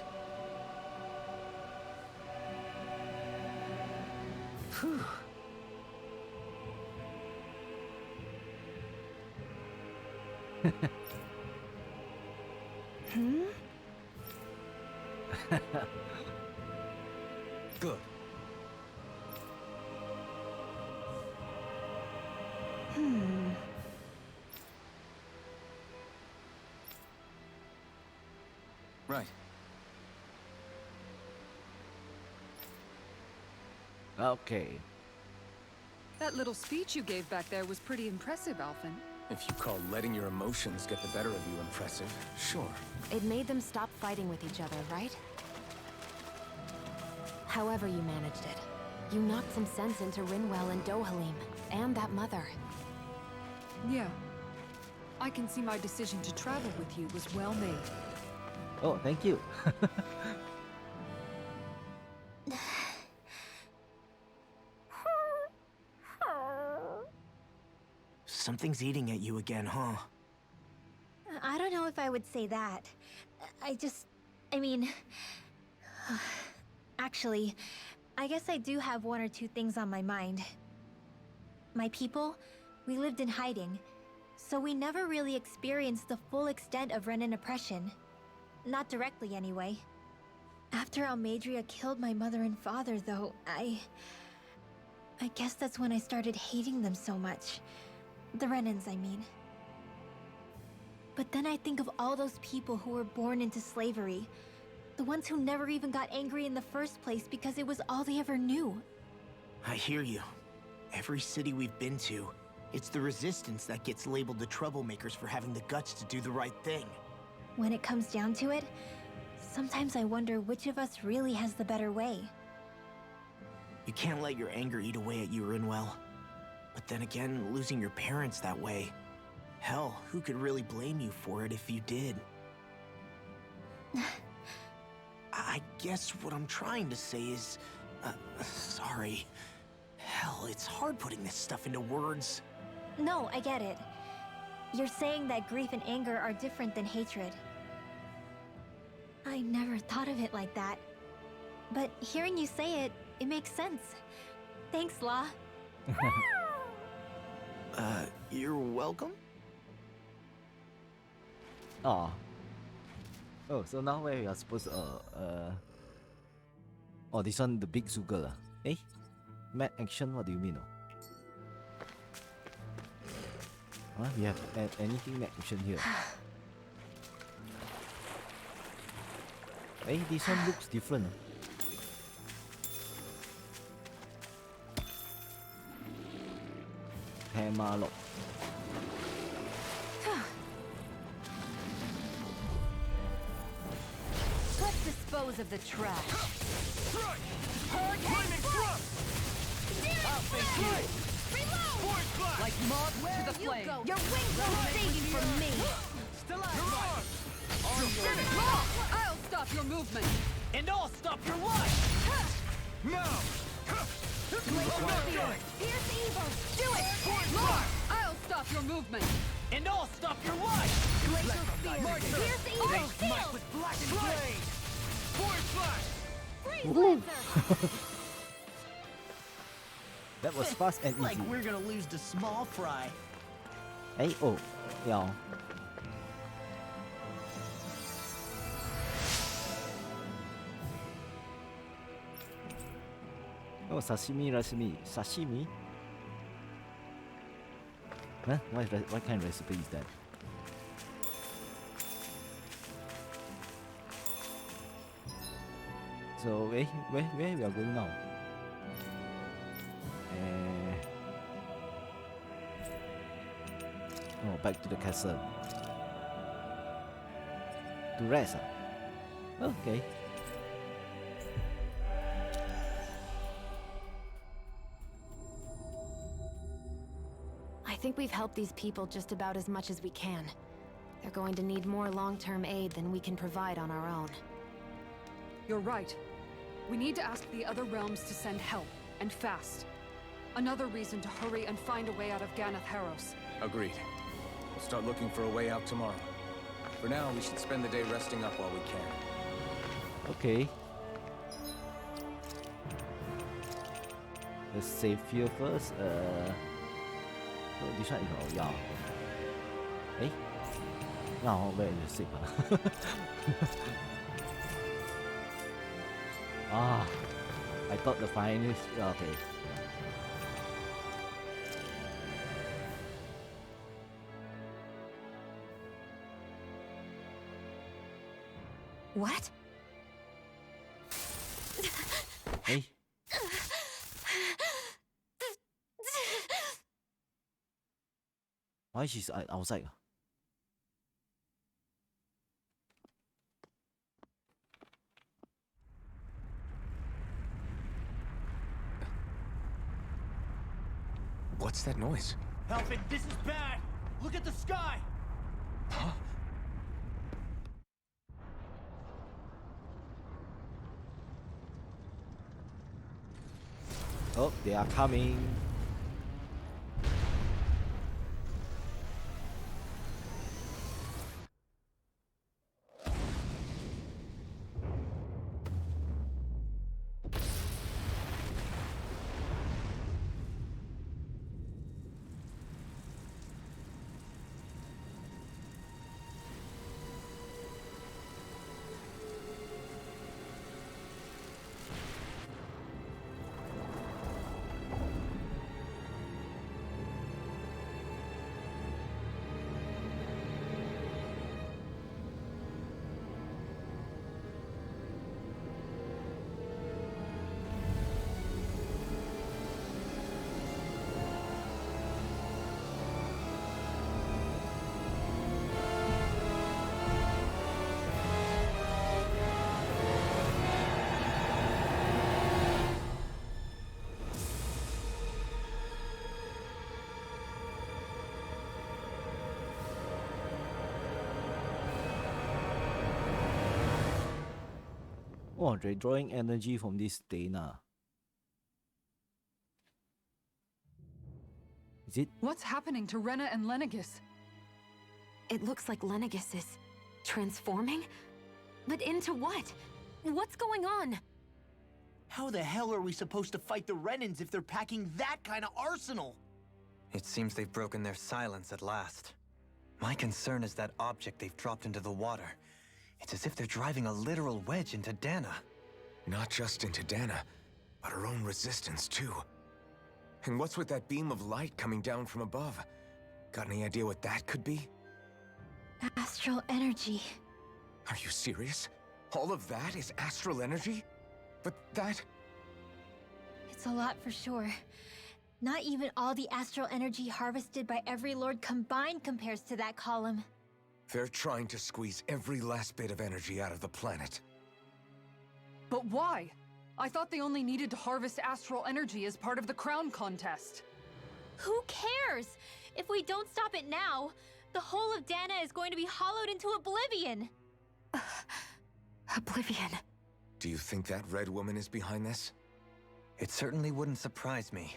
Phew. Hmm? Good. Hmm. Right. Okay. That little speech you gave back there was pretty impressive, Alphen. If you call letting your emotions get the better of you impressive, sure. It made them stop fighting with each other, right? However you managed it. You knocked some sense into Rinwell and Dohalim, and that mother. Yeah. I can see my decision to travel with you was well made. Oh, thank you. Something's eating at you again, huh? I don't know if I would say that. I mean... Actually, I guess I do have one or two things on my mind. My people, we lived in hiding, so we never really experienced the full extent of Renan oppression. Not directly, anyway. After Almadria killed my mother and father, though, I guess that's when I started hating them so much. The Renans, I mean. But then I think of all those people who were born into slavery. The ones who never even got angry in the first place because it was all they ever knew. I hear you. Every city we've been to, it's the resistance that gets labeled the troublemakers for having the guts to do the right thing. When it comes down to it, sometimes I wonder which of us really has the better way. You can't let your anger eat away at you, Rinwell. But then again, losing your parents that way... Hell, who could really blame you for it if you did? I guess what I'm trying to say is... sorry. Hell, it's hard putting this stuff into words. No, I get it. You're saying that grief and anger are different than hatred. I never thought of it like that. But hearing you say it, it makes sense. Thanks, La. You're welcome? Oh. Oh, so now where we are supposed to, oh, this one, the big zoo girl. Eh? Mad action, what do you mean? Huh? We have anything mad action here? Hey, this one looks different. Hammer lock. Let's dispose of the trash. Like moths to the flame. Your wings won't save you from me. I'll stop your movement. And I'll stop your life! Now! Pierce evil. Do it. I'll stop your movement. And I'll stop your life! Glacial spear. Pierce evil. Smite with blackened blade! Force flash! Freeze lancer. That was fast and Like easy. we're gonna lose to small fry. Hey, oh, yeah. Oh, sashimi recipe. Sashimi? Huh? What kind of recipe is that? So, where we are going now? Oh, back to the castle. To rest. Okay. I think we've helped these people just about as much as we can. They're going to need more long-term aid than we can provide on our own. You're right. We need to ask the other realms to send help, and fast. Another reason to hurry and find a way out of Ganath Haros. Agreed. We'll start looking for a way out tomorrow. For now, we should spend the day resting up while we can. Okay. Let's save here first. Oh, this one is oh yeah. Hey? Now where is the save? Ah, I thought the finest. Okay. What? Hey. Why she's outside? What's that noise? Help it, this is bad! Look at the sky! Huh? Oh, they are coming. Oh, they're drawing energy from this Dhana. Is it? What's happening to Rena and Lenegis? It looks like Lenegis is transforming? But into what? What's going on? How the hell are we supposed to fight the Renans if they're packing that kind of arsenal? It seems they've broken their silence at last. My concern is that object they've dropped into the water. It's as if they're driving a literal wedge into Dhana. Not just into Dhana, but her own resistance too. And what's with that beam of light coming down from above? Got any idea what that could be? Astral energy. Are you serious? All of that is astral energy? But that... It's a lot for sure. Not even all the astral energy harvested by every lord combined compares to that column. They're trying to squeeze every last bit of energy out of the planet. But why? I thought they only needed to harvest astral energy as part of the crown contest. Who cares? If we don't stop it now, the whole of Dhana is going to be hollowed into oblivion. Oblivion. Do you think that red woman is behind this? It certainly wouldn't surprise me.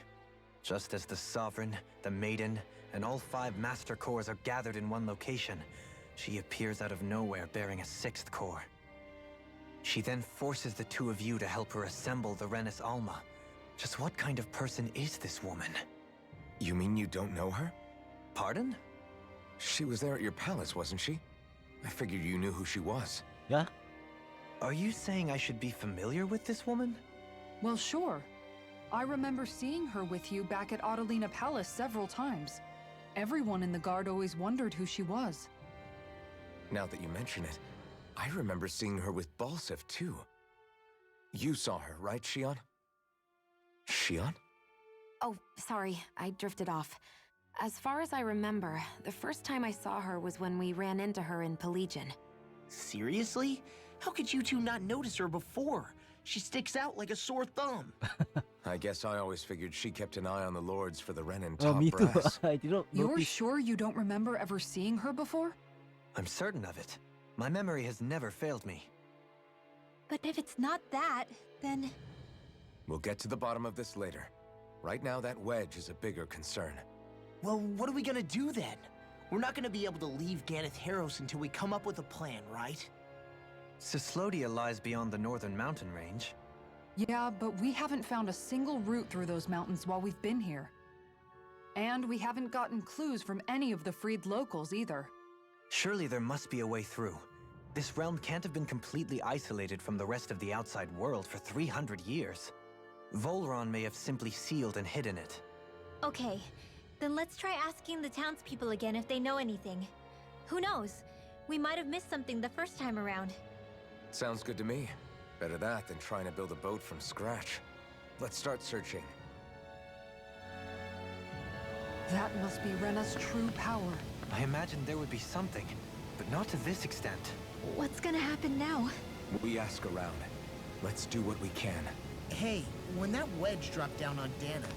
Just as the Sovereign, the Maiden, and all 5 Master Cores are gathered in one location, she appears out of nowhere bearing a 6th core. She then forces the 2 of you to help her assemble the Renis Alma. Just what kind of person is this woman? You mean you don't know her? Pardon? She was there at your palace, wasn't she? I figured you knew who she was. Yeah? Are you saying I should be familiar with this woman? Well, sure. I remember seeing her with you back at Adelina Palace several times. Everyone in the guard always wondered who she was. Now that you mention it, I remember seeing her with Balsif too. You saw her, right, Shion? Shion? Oh, sorry, I drifted off. As far as I remember, the first time I saw her was when we ran into her in Pelagian. Seriously? How could you 2 not notice her before? She sticks out like a sore thumb. I guess I always figured she kept an eye on the lords for the Renin Oh, top me too. brass. I did not You're notice. sure you don't remember ever seeing her before? I'm certain of it. My memory has never failed me. But if it's not that, then... We'll get to the bottom of this later. Right now, that wedge is a bigger concern. Well, what are we gonna do then? We're not gonna be able to leave Ganeth Heros until we come up with a plan, right? Cyslodia lies beyond the northern mountain range. Yeah, but we haven't found a single route through those mountains while we've been here. And we haven't gotten clues from any of the freed locals either. Surely there must be a way through. This realm can't have been completely isolated from the rest of the outside world for 300 years. Volron may have simply sealed and hidden it. Okay, then let's try asking the townspeople again if they know anything. Who knows? We might have missed something the first time around. Sounds good to me. Better that than trying to build a boat from scratch. Let's start searching. That must be Rena's true power. I imagined there would be something, but not to this extent. What's gonna happen now? We ask around. Let's do what we can. Hey, when that wedge dropped down on Dhana,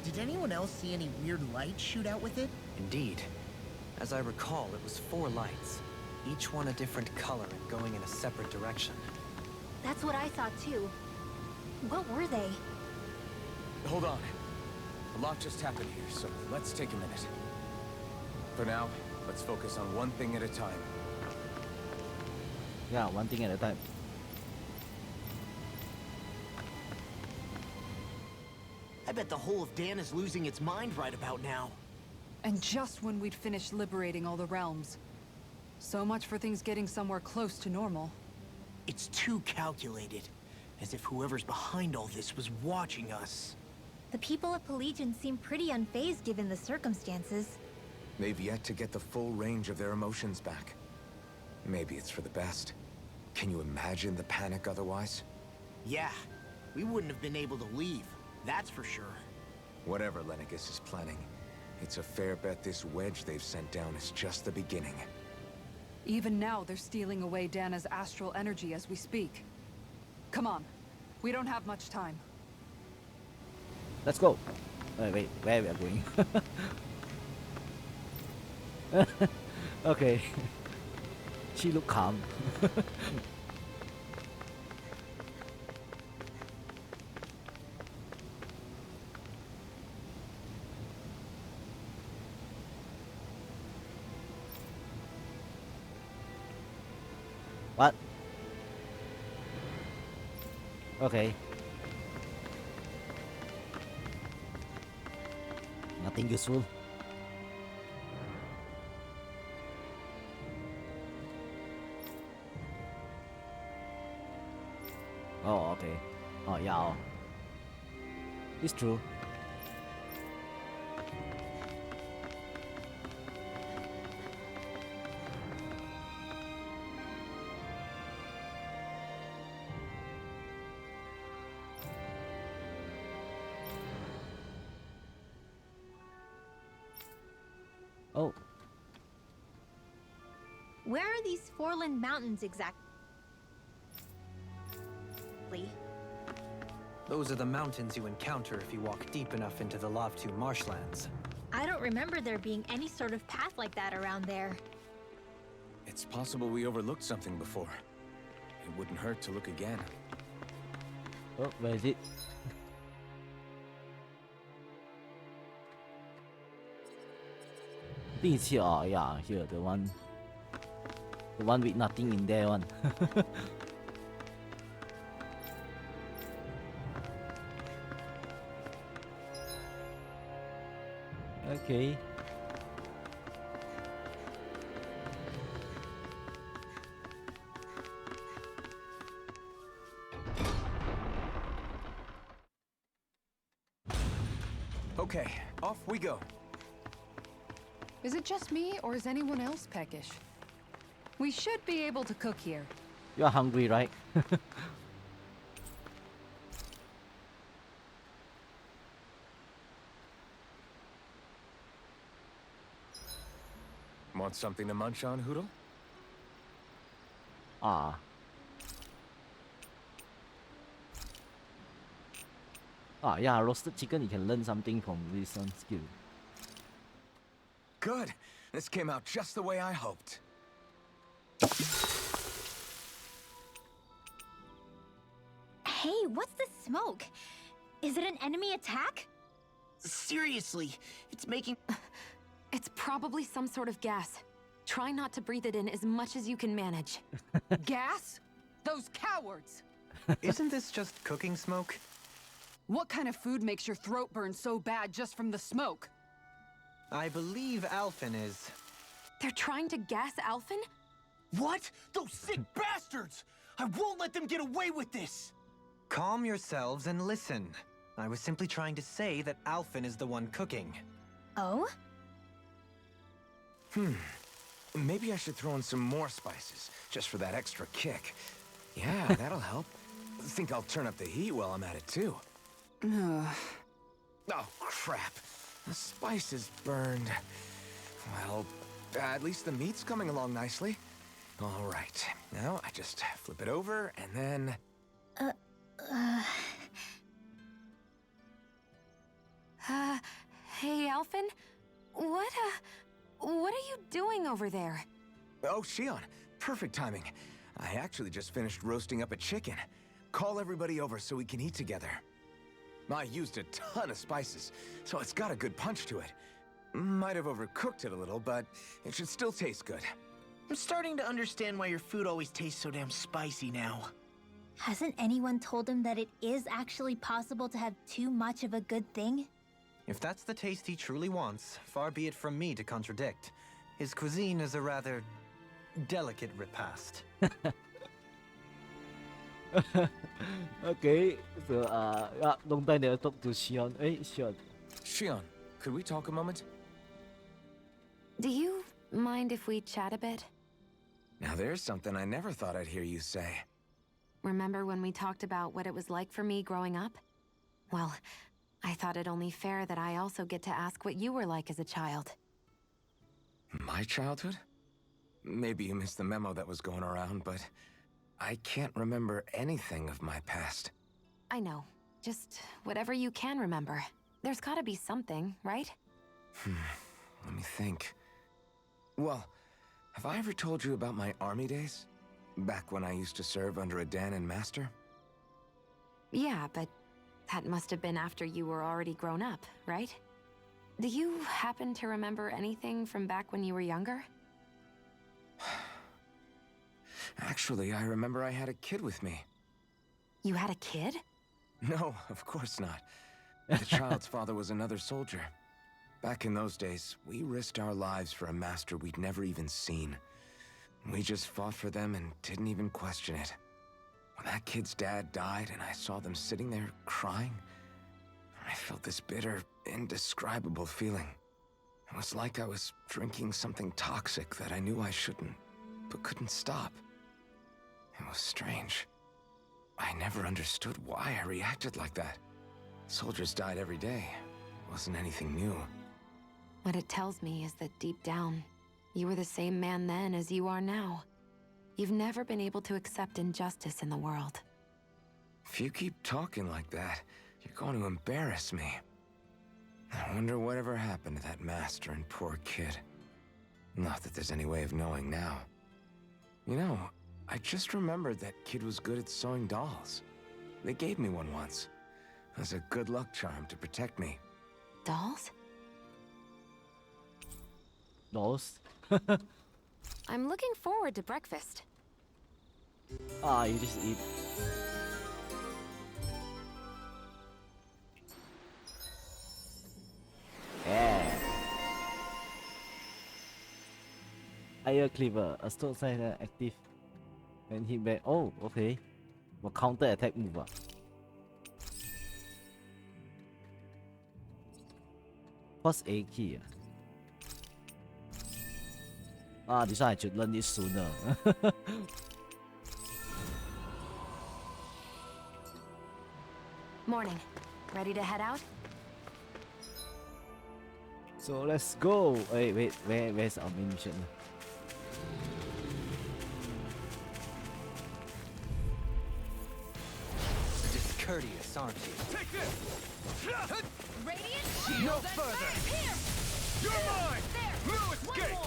did anyone else see any weird lights shoot out with it? Indeed. As I recall, it was 4 lights, each one a different color and going in a separate direction. That's what I saw too. What were they? Hold on. A lot just happened here, so let's take a minute. For now, let's focus on one thing at a time. Yeah, one thing at a time. I bet the whole of Dhana's losing its mind right about now. And just when we'd finished liberating all the realms. So much for things getting somewhere close to normal. It's too calculated. As if whoever's behind all this was watching us. The people of Pelagian seem pretty unfazed given the circumstances. They've yet to get the full range of their emotions back. Maybe it's for the best. Can you imagine the panic otherwise? Yeah, we wouldn't have been able to leave. That's for sure. Whatever Lenegis is planning, it's a fair bet this wedge they've sent down is just the beginning. Even now, they're stealing away Dhana's astral energy as we speak. Come on. We don't have much time. Let's go. Wait, where we are going? Okay. She look calm. What? Okay. Nothing useful. Oh, okay. Oh, yeah. Oh. It's true. Oh, Where are these Foreland Mountains exactly? Those are the mountains you encounter if you walk deep enough into the Lavtu marshlands. I don't remember there being any sort of path like that around there. It's possible we overlooked something before. It wouldn't hurt to look again. oh, where is it? I think it's here. Oh, yeah, here, the one with nothing in there one. Okay. Okay, off we go. Is it just me, or is anyone else peckish? We should be able to cook here. You're hungry, right? Want something to munch on, Hoodle? Ah. Ah, yeah, roasted chicken, you can learn something from this one skill. Good. This came out just the way I hoped. Hey, what's the smoke? Is it an enemy attack? Seriously, it's making... It's probably some sort of gas. Try not to breathe it in as much as you can manage. Gas? Those cowards! Isn't this just cooking smoke? What kind of food makes your throat burn so bad just from the smoke? I believe Alphen is... They're trying to gas Alphen? What? Those sick bastards! I won't let them get away with this! Calm yourselves and listen. I was simply trying to say that Alphen is the one cooking. Oh? Maybe I should throw in some more spices, just for that extra kick. Yeah, that'll help. Think I'll turn up the heat while I'm at it, too. Oh, crap. The spice is burned. Well, at least the meat's coming along nicely. All right. Now, I just flip it over, and then... Hey, Alphen? What are you doing over there? Oh, Shion. Perfect timing. I actually just finished roasting up a chicken. Call everybody over so we can eat together. I used a ton of spices, so it's got a good punch to it. Might have overcooked it a little, but it should still taste good. I'm starting to understand why your food always tastes so damn spicy now. Hasn't anyone told him that it is actually possible to have too much of a good thing? If that's the taste he truly wants, far be it from me to contradict. His cuisine is a rather delicate repast. Okay, so yeah, long time never talk to Shion. Hey, Shion. Shion, could we talk a moment? Do you mind if we chat a bit? Now there's something I never thought I'd hear you say. Remember when we talked about what it was like for me growing up? Well, I thought it only fair that I also get to ask what you were like as a child. My childhood? Maybe you missed the memo that was going around, but I can't remember anything of my past. I know. Just whatever you can remember. There's gotta be something, right? Let me think. Well, have I ever told you about my army days? Back when I used to serve under a Danan master? Yeah, but that must have been after you were already grown up, right? Do you happen to remember anything from back when you were younger? Actually, I remember I had a kid with me. You had a kid? No, of course not. The child's father was another soldier. Back in those days, we risked our lives for a master we'd never even seen. We just fought for them and didn't even question it. When that kid's dad died and I saw them sitting there crying, I felt this bitter, indescribable feeling. It was like I was drinking something toxic that I knew I shouldn't, but couldn't stop. It was strange. I never understood why I reacted like that. Soldiers died every day. It wasn't anything new. What it tells me is that deep down, you were the same man then as you are now. You've never been able to accept injustice in the world. If you keep talking like that, you're going to embarrass me. I wonder whatever happened to that master and poor kid. Not that there's any way of knowing now. You know, I just remembered that kid was good at sewing dolls. They gave me one once. As a good luck charm to protect me. Dolls? Dolls? I'm looking forward to breakfast. Ah, you just eat. Yeah. Air cleaver, a stone sign active when hit back. Oh, okay. A counter attack move. What's A key? Ah, this one I should learn this sooner. Morning. Ready to head out? So let's go. Wait, where's our main mission? Discourteous, aren't you? Take this! Radiant No further! Here! You're mine! There! No escape!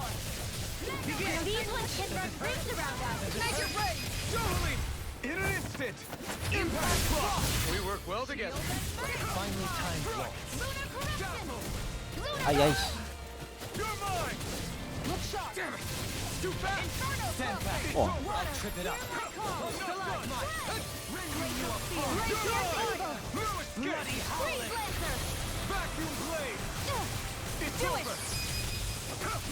These ones can run rings around us! Make it ready! Totally! In an instant! Impact block! We work well together. Finally timed well. Lunar correction! Ay, ay. You're mine! Look sharp! Damn it! Too fast! Inferno Stand back. Oh. I'll trip it up. No escape! Bloody Freeze Lancer! Vacuum blade! It's Do over! it!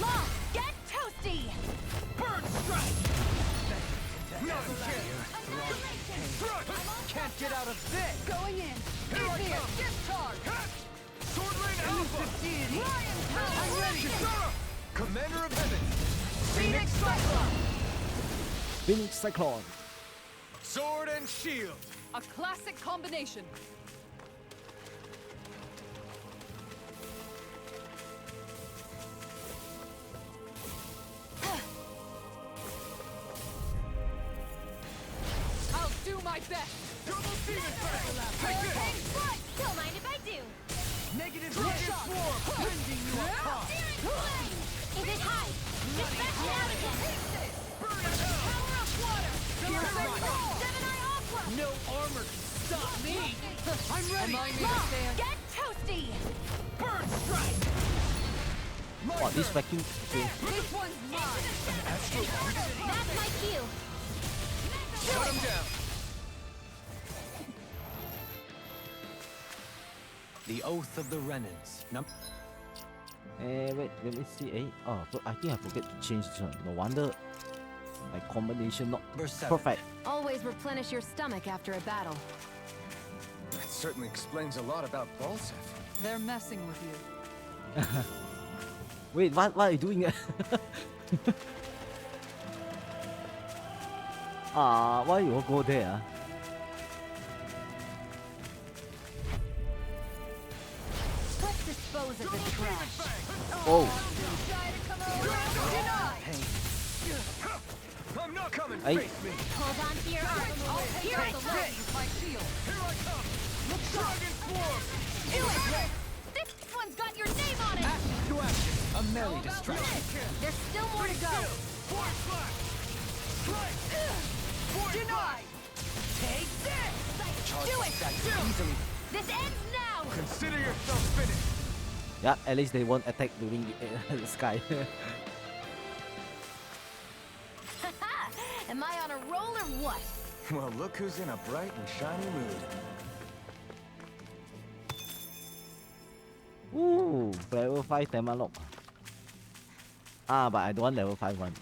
Law, get toasty! Bird strike! Not a chance! Annihilation! Thrust! Can't get out of this. Going in. Here I Here, come! discharge. Sword Lane Alpha! Lion Power! I'm ready! Dhana! Commander of Heaven! Phoenix Cyclone! Phoenix Cyclone. Sword and shield! A classic combination. I'll do my best. Double demon fang! Take this! Hang foot! Don't mind if I do! Negative Dragon shot. swarm! Bending you apart. Steering flame! Is it high? Dispatch it out again! Burn it out! Power of water! Here I come! Seven-Eye Aqua! No armor can stop me. I'm ready. Law, get toasty! Bird strike! Oh, this vacuum. Okay. This one's mine. That's my cue! Shut him down! The Oath of the Renans. Wait, let me see. Oh, so I think I forget to change this one. No wonder my combination not Berseria. perfect. Always replenish your stomach after a battle. That certainly explains a lot about Balsef. They're messing with you. Wait, what are you doing? Why you all go there? Let's dispose of this trash. Oh, I'm not coming! Hey. Face me! Hold on to your arms! Here I come! My shield. Here I come! Dragon swarm! Do it! This one's got your name on it! Action to action. A merry distraction. There's still more to go! Force flash! Strike! Force Denied! Take this! Do it! Easily. This ends now! Consider yourself finished! yeah. At least they won't attack during the sky. Am I on a roll or what? Well, look who's in a bright and shiny mood. Ooh, level 5 Temalok. But I don't want level 5 one.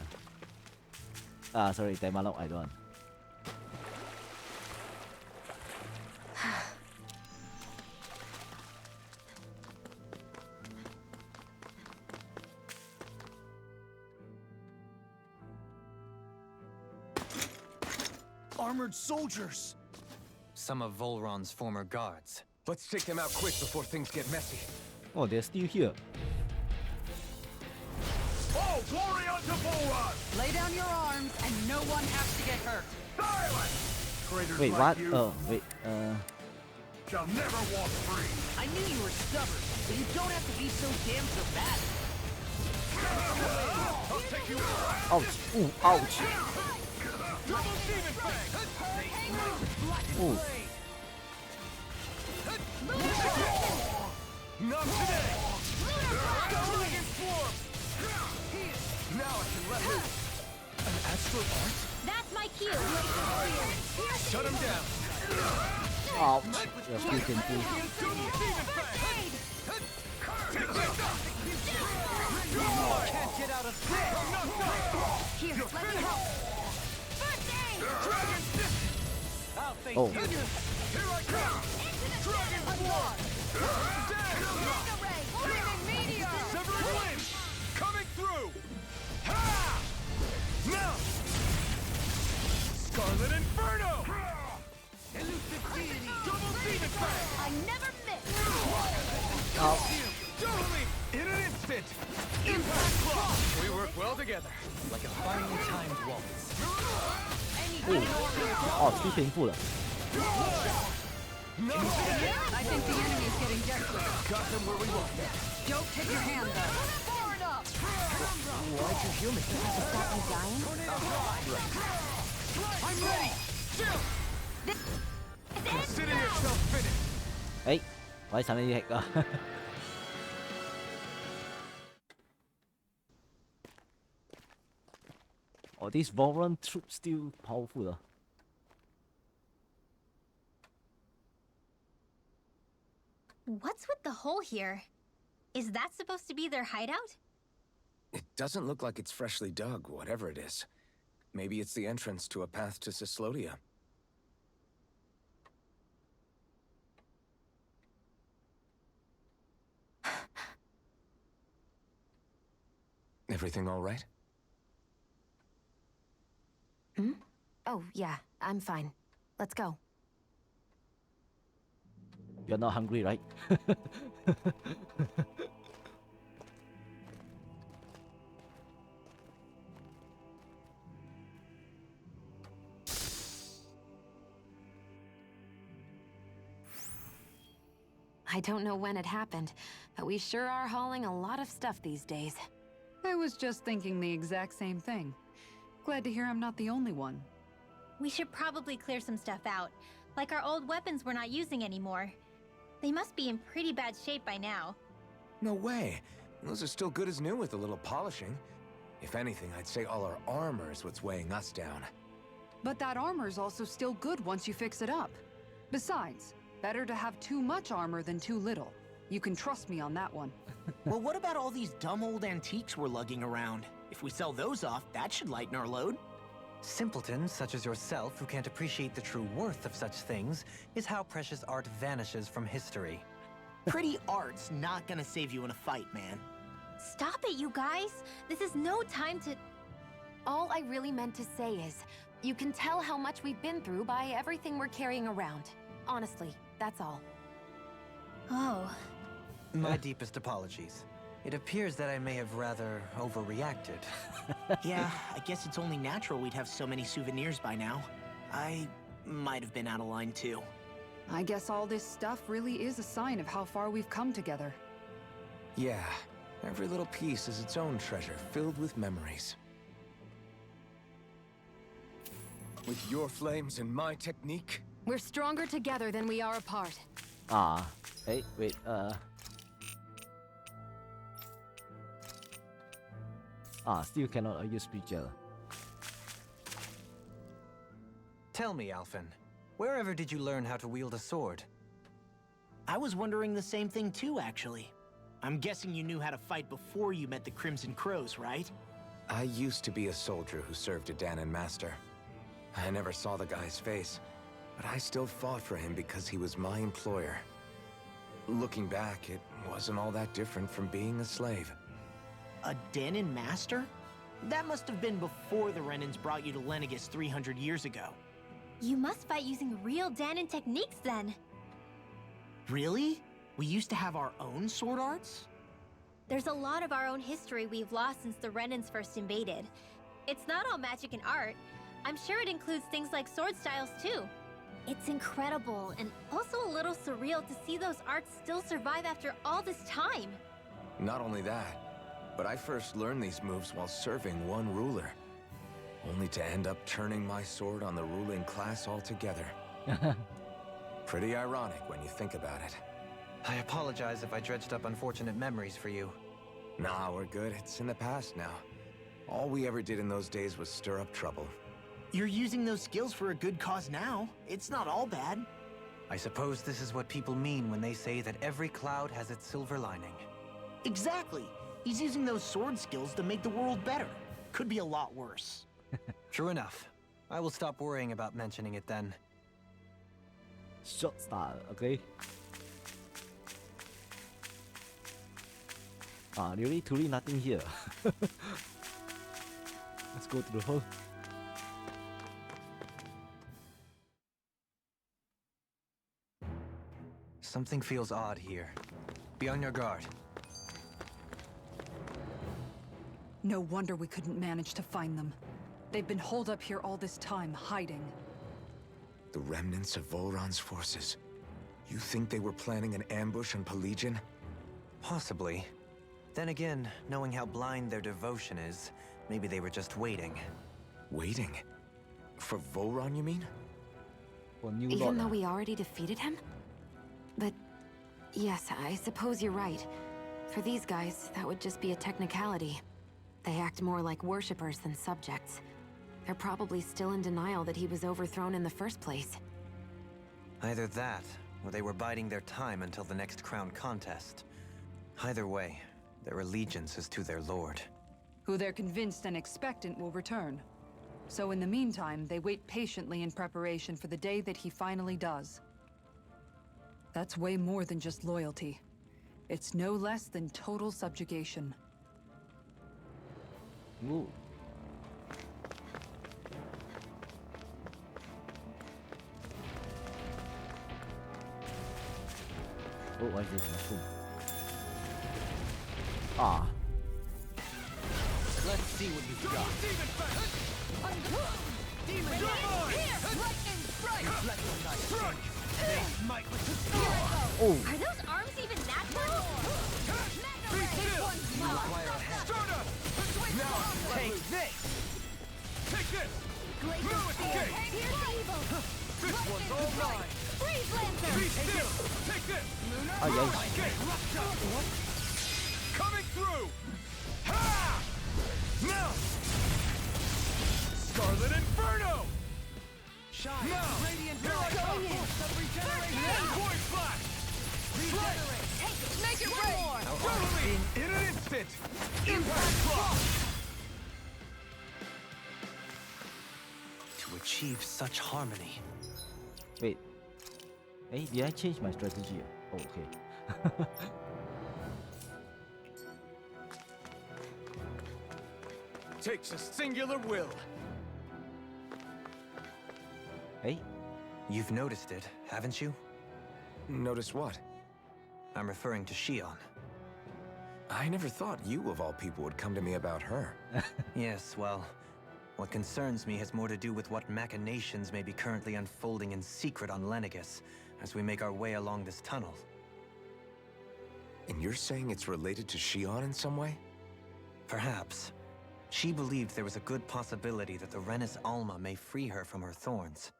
Sorry, Temalok I don't want. Armored soldiers! Some of Volron's former guards. Let's take them out quick before things get messy. Oh, they're still here. Oh, glory unto Volron! Lay down your arms and no one has to get hurt. Silence! Traitors Wait, like what? you Oh, wait, shall never walk free. I knew you were stubborn, but you don't have to be so damn dramatic. I'll take you out. ouch, ooh, ouch. Double demon fang! Ooh. Not today! Dragon swarm! Now I can let loose. An astral art? That's my cue. Shut him down! Ouch. You're still confused. Double demon fang! Can't get out of sight! Here, let me help. Dragon stick! I'll face Oh. you. Here I come! Dragon swarm! Severing wind! Coming through! Ha! Now! Scarlet Inferno! Elusive deity! Double demon fang! I never miss. Totally! In an instant! Impact cross! We work well together. Like a finely timed waltz. Oh, still painful. No today! I think the enemy is getting desperate. Got them where we want them. Don't take your hand though. Why'd you heal me? Stop me dying? I'm ready! Chill! Consider yourself finished! Hey, why suddenly hack? Oh, these Volron troops still powerful. What's with the hole here? Is that supposed to be their hideout? It doesn't look like it's freshly dug, whatever it is. Maybe it's the entrance to a path to Cyslodia. Everything all right? Oh, yeah, I'm fine. Let's go. You're not hungry, right? I don't know when it happened, but we sure are hauling a lot of stuff these days. I was just thinking the exact same thing. Glad to hear I'm not the only one. We should probably clear some stuff out. Like our old weapons we're not using anymore. They must be in pretty bad shape by now. No way. Those are still good as new with a little polishing. If anything, I'd say all our armor is what's weighing us down. But that armor's also still good once you fix it up. Besides, better to have too much armor than too little. You can trust me on that one. Well, what about all these dumb old antiques we're lugging around? If we sell those off, that should lighten our load. Simpletons such as yourself who can't appreciate the true worth of such things is how precious art vanishes from history. Pretty art's not gonna save you in a fight, man. Stop it, you guys! This is no time to... All I really meant to say is, you can tell how much we've been through by everything we're carrying around. Honestly, that's all. Oh. My deepest apologies. It appears that I may have rather overreacted. Yeah, I guess it's only natural we'd have so many souvenirs by now. I might have been out of line too. I guess all this stuff really is a sign of how far we've come together. Yeah, every little piece is its own treasure, filled with memories. With your flames and my technique, We're stronger together than we are apart. Hey, wait, still cannot use speed gel. Tell me, Alphen, wherever did you learn how to wield a sword? I was wondering the same thing too, actually. I'm guessing you knew how to fight before you met the Crimson Crows, right? I used to be a soldier who served a Dhana master. I never saw the guy's face, but I still fought for him because he was my employer. Looking back, it wasn't all that different from being a slave. A Dhanan master? That must have been before the Renans brought you to Lenegis 300 years ago. You must fight using real Dhanan techniques then. Really? We used to have our own sword arts? There's a lot of our own history we've lost since the Renans first invaded. It's not all magic and art. I'm sure it includes things like sword styles too. It's incredible and also a little surreal to see those arts still survive after all this time. Not only that, but I first learned these moves while serving one ruler, only to end up turning my sword on the ruling class altogether. Pretty ironic when you think about it. I apologize if I dredged up unfortunate memories for you. Nah, we're good. It's in the past now. All we ever did in those days was stir up trouble. You're using those skills for a good cause now. It's not all bad. I suppose this is what people mean when they say that every cloud has its silver lining. Exactly. He's using those sword skills to make the world better. Could be a lot worse. True enough. I will stop worrying about mentioning it then. Short style, okay? Really, truly nothing here. Let's go to the hall. Something feels odd here. Be on your guard. No wonder we couldn't manage to find them. They've been holed up here all this time, hiding. The remnants of Volron's forces. You think they were planning an ambush on Pelagian? Possibly. Then again, knowing how blind their devotion is, maybe they were just waiting. Waiting? For Volron, you mean? For new Even Lord, though we already defeated him? But yes, I suppose you're right. For these guys, that would just be a technicality. They act more like worshippers than subjects. They're probably still in denial that he was overthrown in the first place. Either that, or they were biding their time until the next crown contest. Either way, their allegiance is to their lord. Who they're convinced and expectant will return. So in the meantime, they wait patiently in preparation for the day that he finally does. That's way more than just loyalty. It's no less than total subjugation. Ooh. Oh, what is this mushroom? Ah. Let's see what you've got. Demon lightning strike! Oh. Are those arms even natural? Be still! Now, Take this! take this! Blue escape! This one's all mine! Freeze Lancer! Be still! Take this! Ah, yes. Escape! Coming through! Ha! Now! Scarlet Inferno! Shine! Now! Radiant Here I come! Void Flash! Make it rain! Totally! In an instant! Impact Block! To achieve such harmony. Wait. Hey, did I change my strategy? Oh, okay. Takes a singular will. Hey, You've noticed it, haven't you? Notice what? I'm referring to Shion. I never thought you, of all people, would come to me about her. Yes, well, what concerns me has more to do with what machinations may be currently unfolding in secret on Lenegis as we make our way along this tunnel. And you're saying it's related to Shion in some way? Perhaps. She believed there was a good possibility that the Renis Alma may free her from her thorns.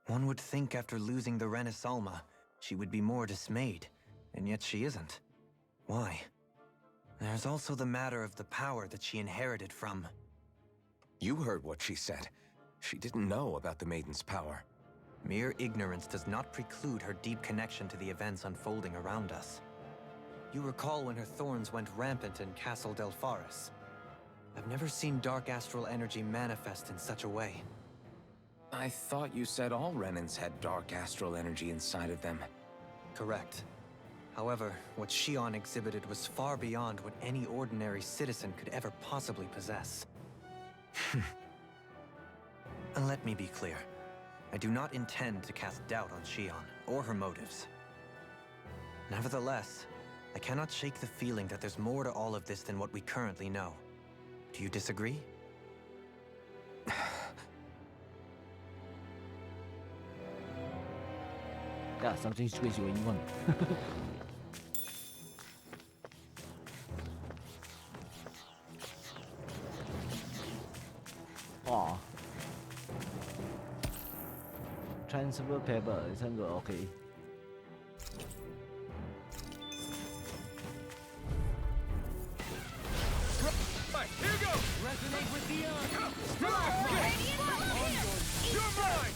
One would think after losing the Renis Alma, she would be more dismayed, and yet she isn't. Why? There's also the matter of the power that she inherited from... You heard what she said. She didn't know about the Maiden's power. Mere ignorance does not preclude her deep connection to the events unfolding around us. You recall when her thorns went rampant in Castle Delpharis. I've never seen dark astral energy manifest in such a way. I thought you said all Renans had dark astral energy inside of them. Correct. However, what Shion exhibited was far beyond what any ordinary citizen could ever possibly possess. And let me be clear. I do not intend to cast doubt on Shion or her motives. Nevertheless, I cannot shake the feeling that there's more to all of this than what we currently know. Do you disagree? Yeah, something strange going on. Oh. Transfer paper, 3個 OK。Right, here you go! Resonate with the You're mine!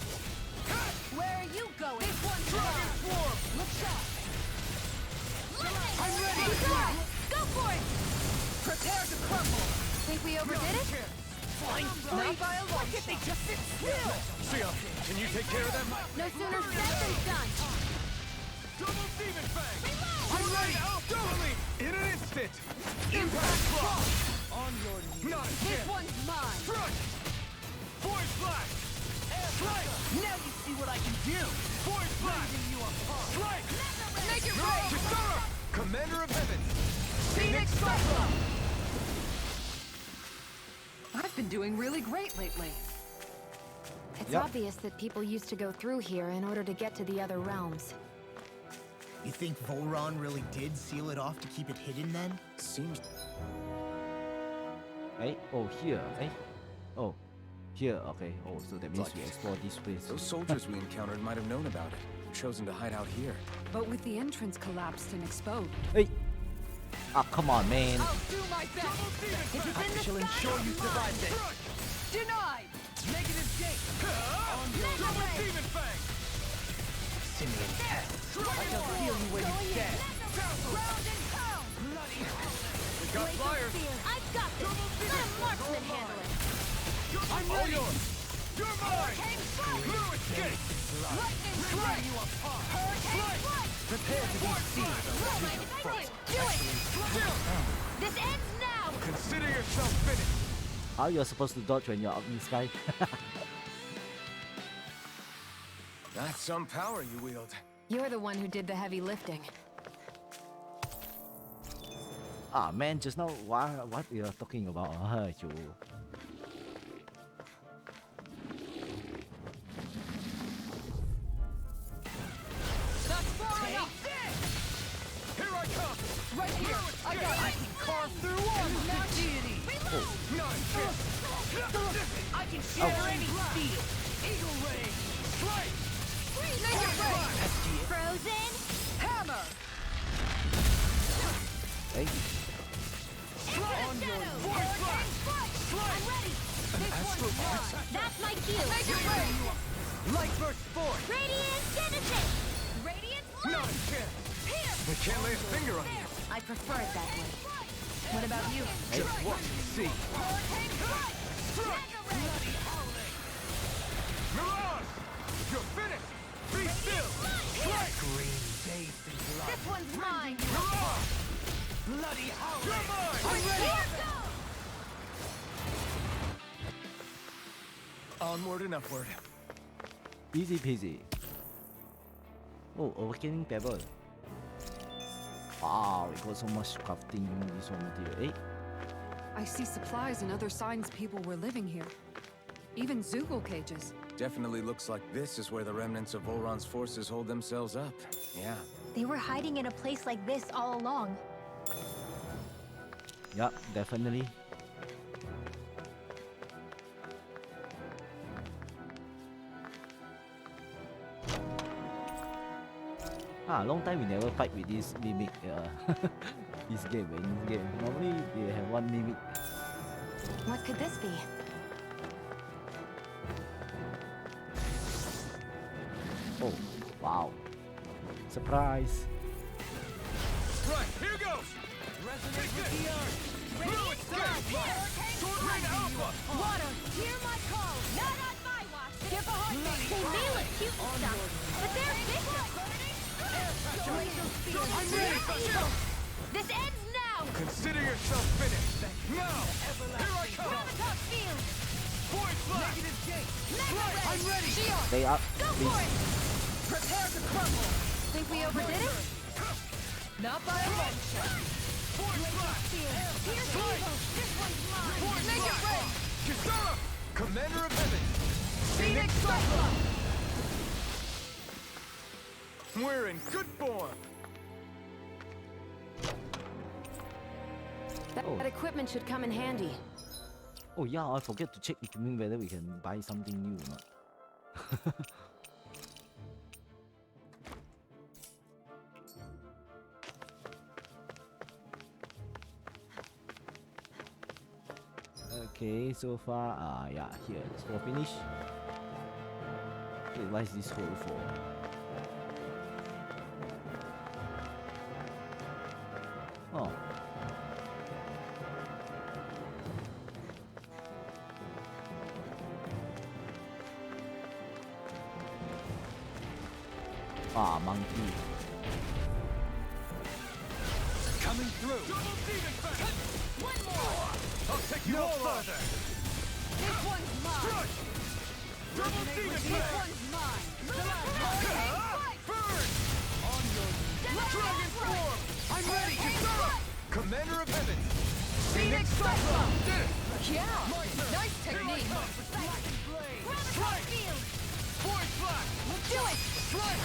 Where are you going? This one's Dragon Swarm! Look sharp! I'm ready! Go for it! Prepare to crumble! Think we overdid it? Not by a long shot. They just sit still! Sia, can you take care of them? No sooner said than done. Double Demon Fang! I'm ready! Totally! In an instant! Impact Block! On your knees! Not a This chance! one's mine. Crush! Void Blast! Strike! Now you see what I can do! Void Blast! Strike! Make it rain! Kisara! Commander of Heaven! Phoenix Cyclone! I've been doing really great lately. It's Yep. obvious that people used to go through here in order to get to the other realms. You think Volron really did seal it off to keep it hidden then? Seems... Oh, here. Oh, here. Okay. Oh, so that means we explore this place. Those soldiers we encountered might have known about it. Chosen to hide out here. But with the entrance collapsed and exposed. Hey! Ah, come on, man. I'll do my best! I shall ensure you survive this! Denied! Negative gate! Double Demon Fang! Simian pest! I shall feel you where you stand! Ground and pound! We got flyers! I've got this! Let a marksman handle it! I'm all yours! You're mine! Blue escape! Lightning strike! You apart! Hurricane strike! Prepare to be seized! Do it! This ends now! Consider yourself finished! How you're supposed to dodge when you're up in the sky? That's some power you wield. You're the one who did the heavy lifting. Ah, man, just now, what you're talking about? You. That's far enough! Here I come! Right here! I got it! I can carve through armor! Now deity! Not a chance! I can shatter any steel! Eagle Ray! Strike! Naked Ray! Frozen? Hammer! Hey, On your voice blast! I'm ready! This one's mine! That's my cue! Naked Ray! Light burst forth! Radiant Genesis! Radiant Not Light! a chance! Here! We can't lay a finger on you! I prefer it that way. What about you? Just watch and see! Hurricane strike! Bloody howling! Mirage! You're finished! Be still! Strike! Green, bathed in blood. This one's mine! Mirage! Bloody howling! You're mine! Here goes! Onward and upward. easy peasy. Oh, awakening pebble. Wow, we got so much crafting this one material. I see supplies and other signs people were living here. Even Zoogle cages. Definitely looks like this is where the remnants of Volron's forces hold themselves up. Yeah. They were hiding in a place like this all along. Yup, definitely. Long time we never fight with this mimic. This game. Normally they have one mimic. What could this be? Oh, wow. Surprise. Right, here goes! Resonate with the earth! Fluid stage! Tornado Alpha! Water, hear my call! Not on my watch! Get behind me! They may look cute and stuff, but they're vicious! I'm ready! This ends now! Consider yourself finished! Now! Here I come! Gravitas field! Void flash! I'm ready! Stay up, Go for please. it! Prepare to crumble! Think we overdid it? Not by a long shot! Void flash! Here's evil! This one's mine! Void Make it flash! rain! Kisara! Commander of Heaven! Phoenix Cyclone! We're in good form! That equipment should come in handy. Oh yeah, I forget to check equipment whether we can buy something new or not. Okay, so far, yeah, here it's all finished. Wait, what is this hole for? Oh. Ah, monkey. Coming through! Double demon fang! One more! I'll take you no further! This one's mine! Strike! Double demon This fang! one's mine! Burn! On your dragon form! I'm ready! Kisara! Commander of Heaven! Phoenix Cyclone! Did it! Yeah! Nice technique! Strike! Void flash! Do it! Strike!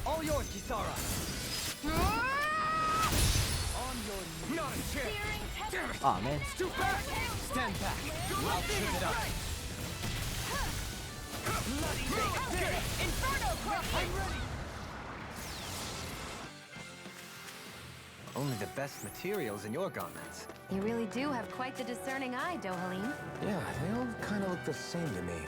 All yours, Kisara. On your knees! Not a chance! Ah, man. Too fast! Stand back. I'll trip it up. Inferno I'm ready! Only the best materials in your garments. You really do have quite the discerning eye, Dohalim. Yeah, they all kind of look the same to me.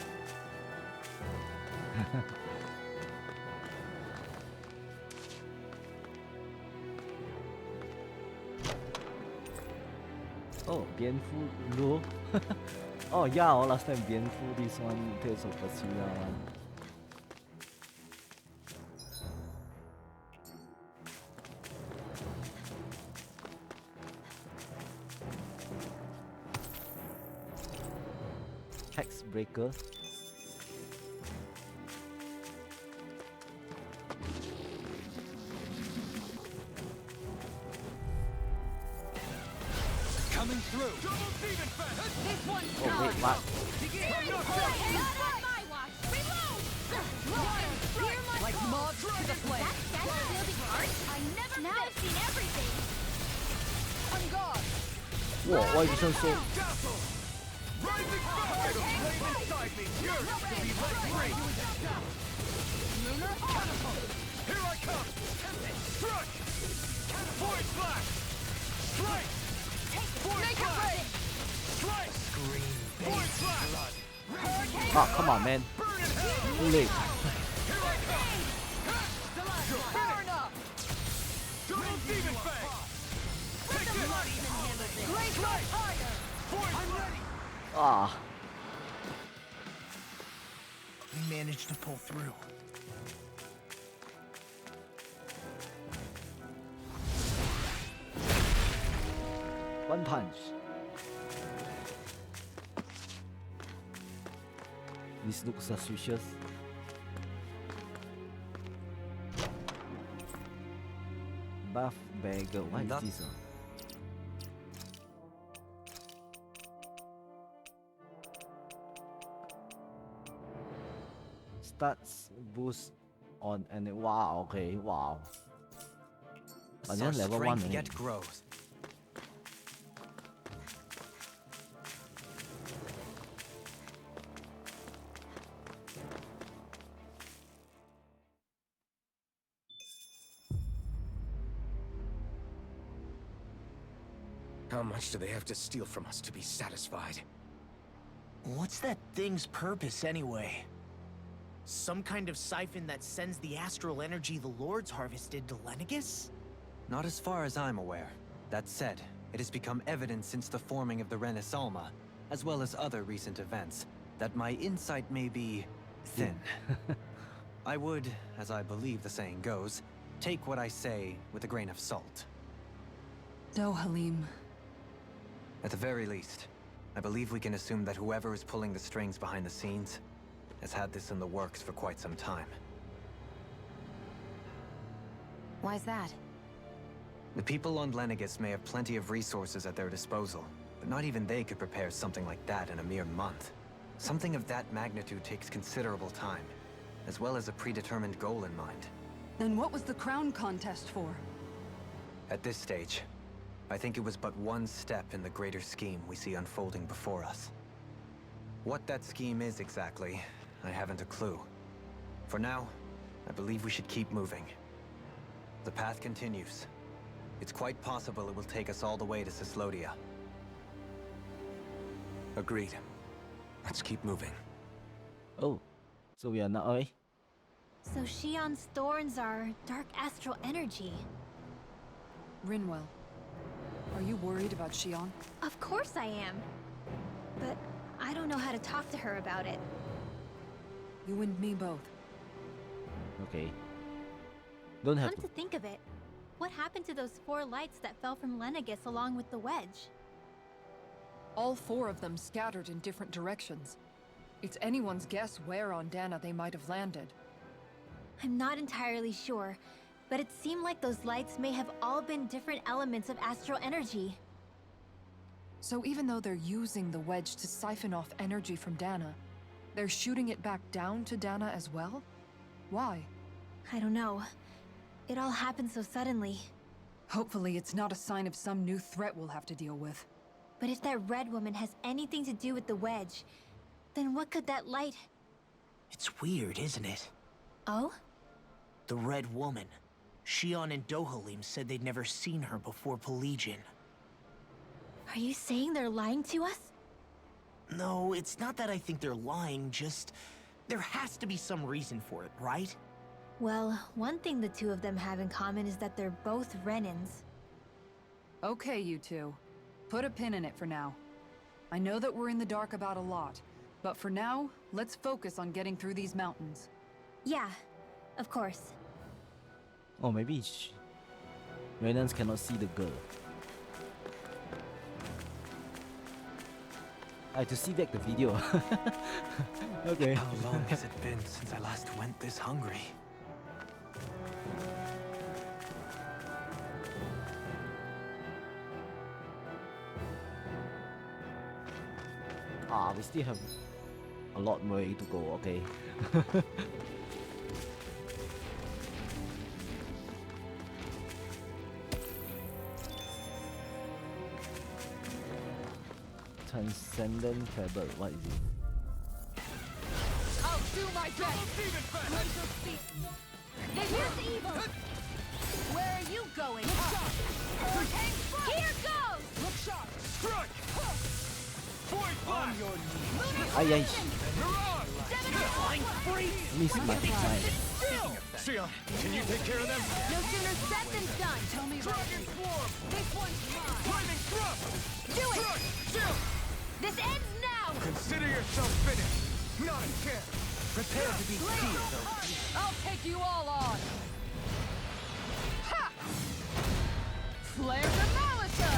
Oh, Bianfu Lu. Oh yeah, last time Bianfu, this one, Tales of Berseria one. Hex Breaker. Coming through! Double demon fang! This one's Oh wait, what? Like moths to the flame. That's wielding art? I never now I've seen everything. On guard. Whoa, why you sound so... Dazzle! Rising fire! The flame inside me yearns to be let free! Lunar Catapult! Here I come! Strike! Void flash! Strike! Void flash! Strike! Scream. Void flash! Ah, come on, man. Burn in hell! Too late. Here I come! You're finished! Double demon fang! Take this! Great right harder. Void I'm ready! Ah. We managed to pull through. One punch. This looks suspicious. Buff bagel. What is Not- this? Stats boost on and wow, okay, wow. But Our then level 1 strength only. yet grows. How much do they have to steal from us to be satisfied? What's that thing's purpose anyway? Some kind of siphon that sends the astral energy the Lords harvested to Lenegis? Not as far as I'm aware. That said, it has become evident since the forming of the Renaissance, as well as other recent events, that my insight may be thin. I would, as I believe the saying goes, take what I say with a grain of salt. Dohalim. At the very least, I believe we can assume that whoever is pulling the strings behind the scenes has had this in the works for quite some time. Why's that? The people on Lenegis may have plenty of resources at their disposal, but not even they could prepare something like that in a mere month. Something of that magnitude takes considerable time, as well as a predetermined goal in mind. Then what was the crown contest for? At this stage, I think it was but one step in the greater scheme we see unfolding before us. What that scheme is exactly, I haven't a clue. For now, I believe we should keep moving. The path continues. It's quite possible it will take us all the way to Cislodia. Agreed. Let's keep moving. Oh, so we are now away. So Shion's thorns are dark astral energy. Rinwell, are you worried about Shion? Of course I am. But I don't know how to talk to her about it. You and me both. Okay. Don't have Come to. to think of it, what happened to those 4 lights that fell from Lenegis along with the wedge? All 4 of them scattered in different directions. It's anyone's guess where on Dhana they might have landed. I'm not entirely sure, but it seemed like those lights may have all been different elements of astral energy. So even though they're using the wedge to siphon off energy from Dhana, they're shooting it back down to Dhana as well? Why? I don't know. It all happened so suddenly. Hopefully it's not a sign of some new threat we'll have to deal with. But if that red woman has anything to do with the wedge, then what could that light... It's weird, isn't it? Oh? The Red Woman. Shion and Dohalim said they'd never seen her before Pelagian. Are you saying they're lying to us? No, it's not that I think they're lying, just... there has to be some reason for it, right? Well, one thing the 2 of them have in common is that they're both Renans. Okay, you 2. Put a pin in it for now. I know that we're in the dark about a lot, but for now, let's focus on getting through these mountains. Yeah, of course. Oh, maybe Renans cannot see the girl. I have to see back the video. Okay. How long has it been since I last went this hungry? We still have a lot more way to go, okay. Transcendent Pebble, what is it? I'll do my best! Here's evil! Where are you going? Here goes! Look sharp! Strike! Point blank! Ay, ay. Mirage! Miss my time. Shion, can you take care of them? No sooner said than done! Tell me about Dragon it. Swarm! This one's mine! Flaming Thrust! Do it! Strike! Shield! This ends now! Consider yourself finished! Not a chance! Prepare to be sealed, though. I'll take you all on! Ha! Flare the Malisa!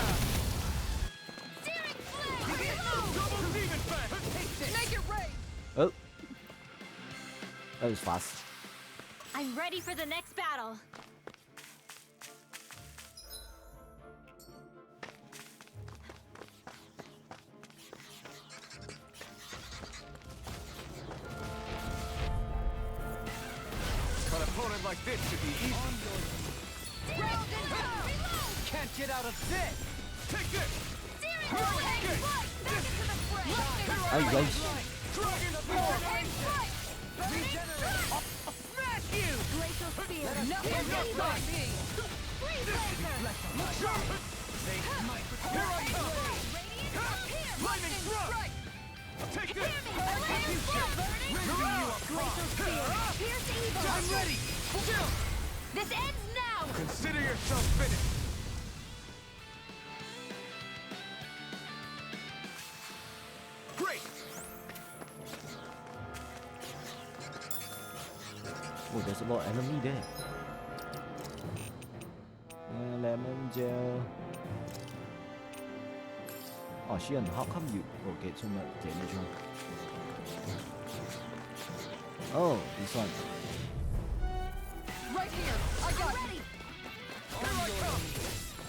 Searing flame! Double Demon Fang! Make it rain! Oh. That was fast. I'm ready for the next battle. An opponent like this should be easy. Can't get out of this! Take this! Searing flame! Back into the fray! Ay, ay. Dragon Swarm! Smash you! Glacial spear! Nothing gets by me! Freeze laser! Look sharp! Here I come! Radiant appear! Lightning Thrust! Take this! I'm ready! This ends now! Consider yourself finished! Great! Oh, there's a lot of enemy there. Lemon gel. Oh, Xian, how come you get so much damage on? Oh, this one. Right here! I got ready! Here I come!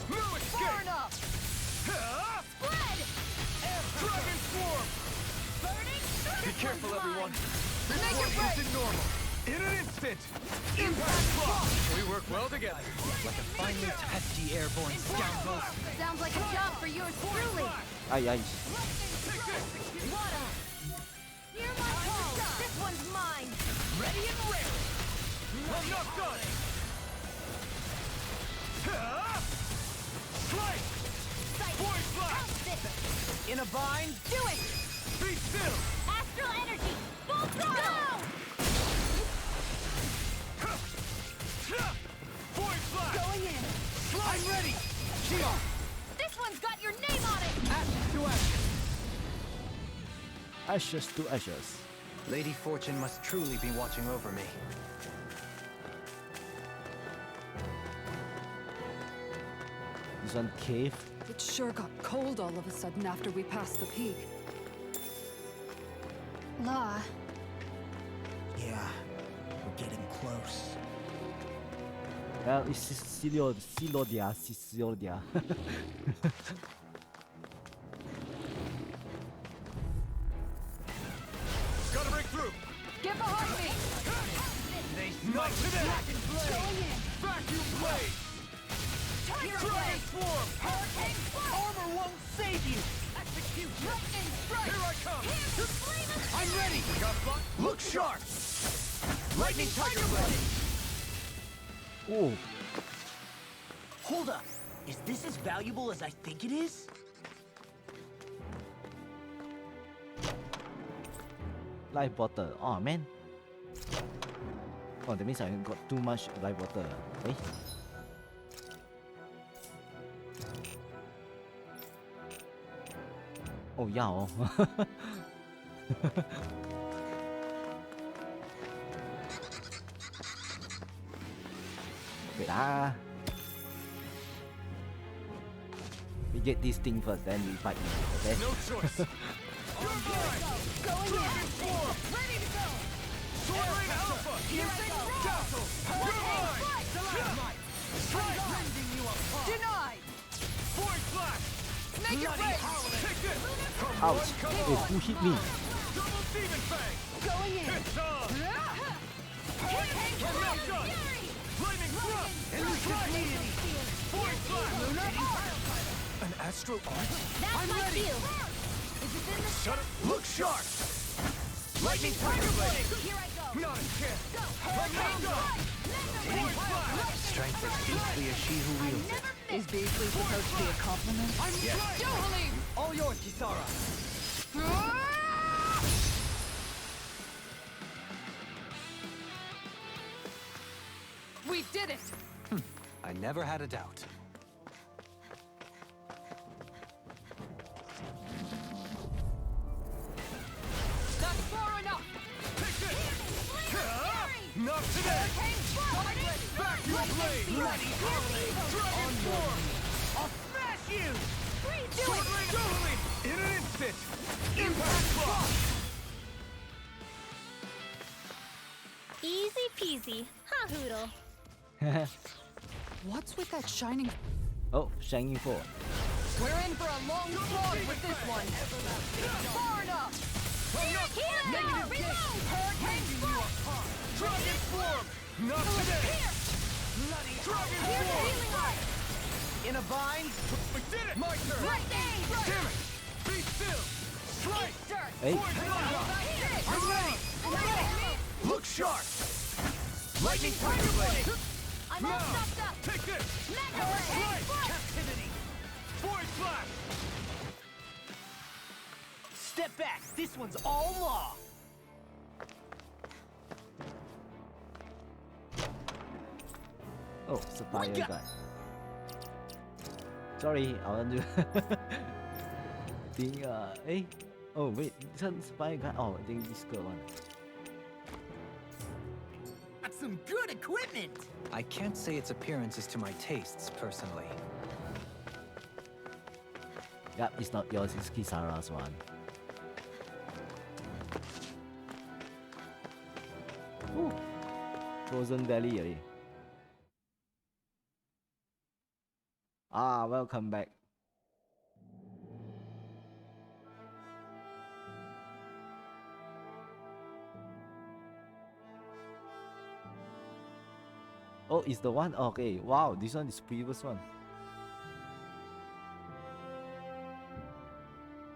No escape! Far enough! Spread! Dragon Swarm! Burning! Be careful, everyone! Make it Force right! into normal! In an instant! Impact block! We work well together. Like a finely testy airborne scoundrel. Sounds like a job for yours truly! Ay, ay. Water! Hear my call! This one's mine! Ready and ready! I'm not done! Strike! Void blast! In a bind? Do it! Be still! Astral energy! Full throttle! Void blast! Going in! I'm ready! This one's got your name on it! Ashes to ashes! Ashes to ashes. Lady Fortune must truly be watching over me. This one cave. It sure got cold all of a sudden after we passed the peak. Law. Yeah, we're getting close. Well, it's Silodia. Gotta break through! Get behind me! Not today! Going in! Vacuum blade! Dragon Swarm! Armor won't save you! Here I come! I'm ready! Got block? Look sharp! Lightning Tiger Blade! Oh, Hold up! Is this as valuable as I think it is? life bottle. Oh man. Oh, that means I got too much life bottle. Eh? Oh yeah. Oh. Wait ah. We get this thing first, then we fight it. Okay. No choice! You're mine! Dragon Swarm! Ready to go! Sword Rain Alpha! Here I go! Dazzle! You're mine! Strike! Denied! Void Blast! Make it rain! Take this! Come Ouch. on, come Hey, on! who hit me? Double Demon Fang! Going in! It's on! I'm not done! Lightning Thrust! Strike! Void Blast! An astral art? That's my field! Is it in the Shut it! Look sharp! Lightning Tiger Blade! Here I go! Not a chance! I'm not done! Void Blast! Strength as beastly as she who wields it. Is Beasley supposed to be a compliment? Yes! Go, Halim! All yours, Kisara. We did it! I never had a doubt. That's far enough! Take this! Not today! Vacuum Blade! Dragon Swarm! I'll smash you! Sword Rain Totally! In an instant! Impact Block! Easy peasy, huh, Hoodle? What's with that shining... Oh, Shining 4. We're in for a long slog with this one! Far enough! Here! Reload! Hurricane strike! Dragon Swarm! Not today! Dragon Here's Swarm! healing art! In a bind? We did it! My turn! Lightning! Damn it! Be still! Strike! Hey. Void Blast! I'm ready! Look sharp! Lightning Tiger Blade! I'm all Now! stopped up! Take this! Mega Strike! Captivity! Void Blast! Step back. This one's all law. Oh, supplier guy. Sorry, I want to think oh wait, this one supplier guy. Oh, I think this girl one. Got some good equipment. I can't say its appearance is to my tastes, personally. Yep, it's not yours, it's Kisara's one. Ooh. Frozen Valley already. Ah, welcome back. Oh, it's the one? Okay, wow, this one is previous one.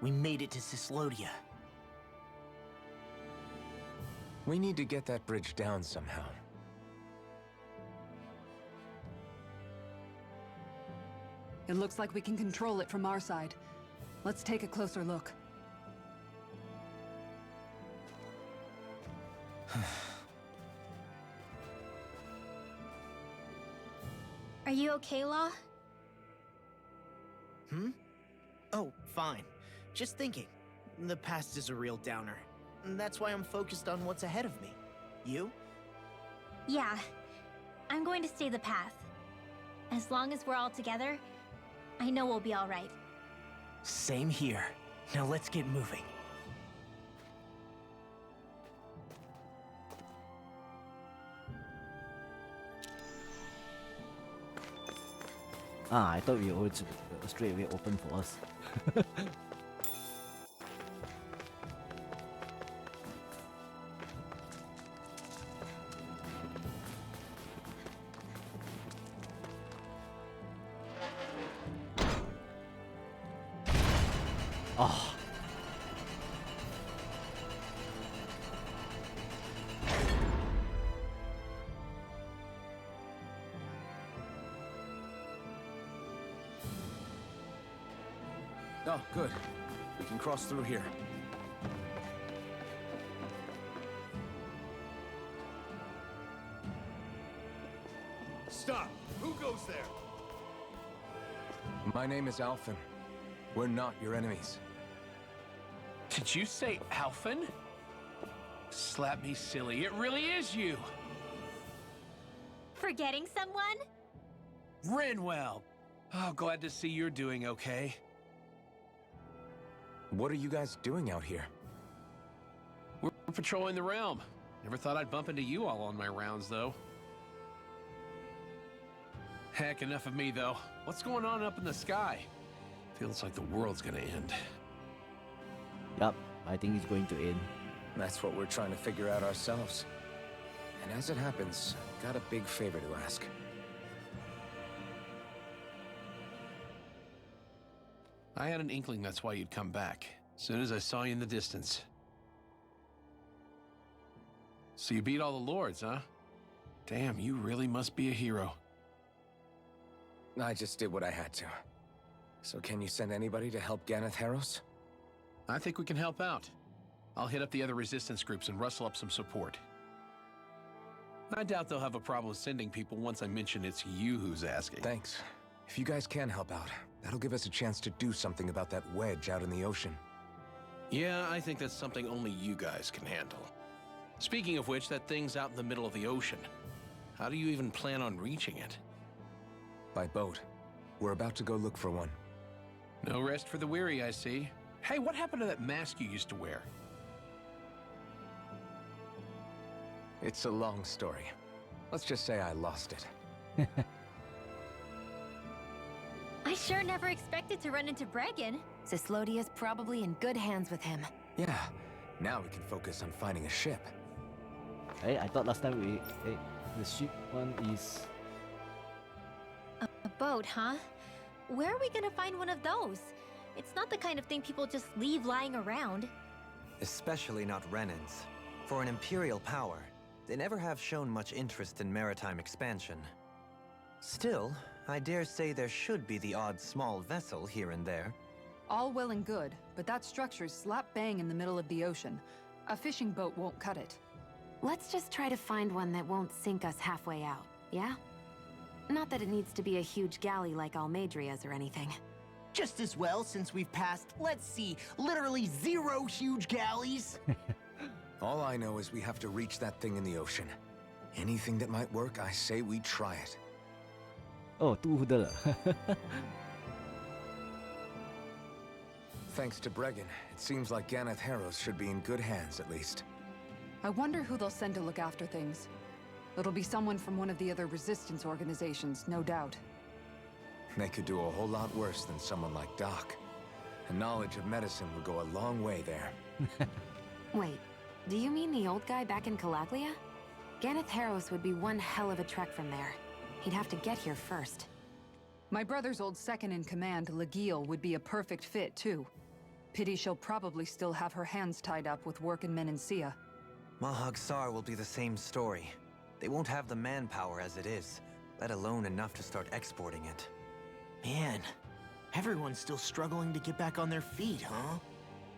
We made it to Cislodia. We need to get that bridge down somehow. It looks like we can control it from our side. Let's take a closer look. Are you okay, Law? Hmm? Oh, fine. Just thinking. The past is a real downer. That's why I'm focused on what's ahead of me. You? Yeah. I'm going to stay the path. As long as we're all together, I know we'll be all right. Same here. Now let's get moving. Ah, I thought we would straight away open for us. Oh. Oh, good. We can cross through here. Stop! Who goes there? My name is Alphen. We're not your enemies. Did you say Alphen? Slap me silly, it really is you! Forgetting someone? Renwell! Oh, glad to see you're doing okay. What are you guys doing out here? We're patrolling the realm. Never thought I'd bump into you all on my rounds, though. Heck, enough of me, though. What's going on up in the sky? Feels like the world's gonna end. Yup, I think it's going to end. That's what we're trying to figure out ourselves. And as it happens, got a big favor to ask. I had an inkling that's why you'd come back, as soon as I saw you in the distance. So you beat all the lords, huh? Damn, you really must be a hero. I just did what I had to. So can you send anybody to help Ganeth Heros? I think we can help out. I'll hit up the other resistance groups and rustle up some support. I doubt they'll have a problem sending people once I mention it's you who's asking. Thanks. If you guys can help out, that'll give us a chance to do something about that wedge out in the ocean. Yeah, I think that's something only you guys can handle. Speaking of which, that thing's out in the middle of the ocean. How do you even plan on reaching it? By boat. We're about to go look for one. No rest for the weary, I see. Hey, what happened to that mask you used to wear? It's a long story. Let's just say I lost it. I sure never expected to run into Bregan. Cislodia's probably in good hands with him. Yeah, now we can focus on finding a ship. Hey, I thought last time the ship one is... A boat, huh? Where are we gonna find one of those? It's not the kind of thing people just leave lying around. Especially not Renans. For an Imperial power, they never have shown much interest in maritime expansion. Still, I dare say there should be the odd small vessel here and there. All well and good, but that structure's slap bang in the middle of the ocean. A fishing boat won't cut it. Let's just try to find one that won't sink us halfway out, yeah? Not that it needs to be a huge galley like Almadria's or anything. Just as well, since we've passed, let's see, literally 0 huge galleys. All I know is we have to reach that thing in the ocean. Anything that might work, I say we try it. Oh, tu hoodle. Thanks to Bregan, it seems like Ganeth Harrows should be in good hands at least. I wonder who they'll send to look after things. It'll be someone from one of the other resistance organizations, no doubt. They could do a whole lot worse than someone like Doc. A knowledge of medicine would go a long way there. Wait, do you mean the old guy back in Calaglia? Ganeth Harrows would be one hell of a trek from there. He'd have to get here first. My brother's old second-in-command, Legil, would be a perfect fit, too. Pity she'll probably still have her hands tied up with work in Menancia. Mahag Sar will be the same story. They won't have the manpower as it is, let alone enough to start exporting it. Man, everyone's still struggling to get back on their feet, huh?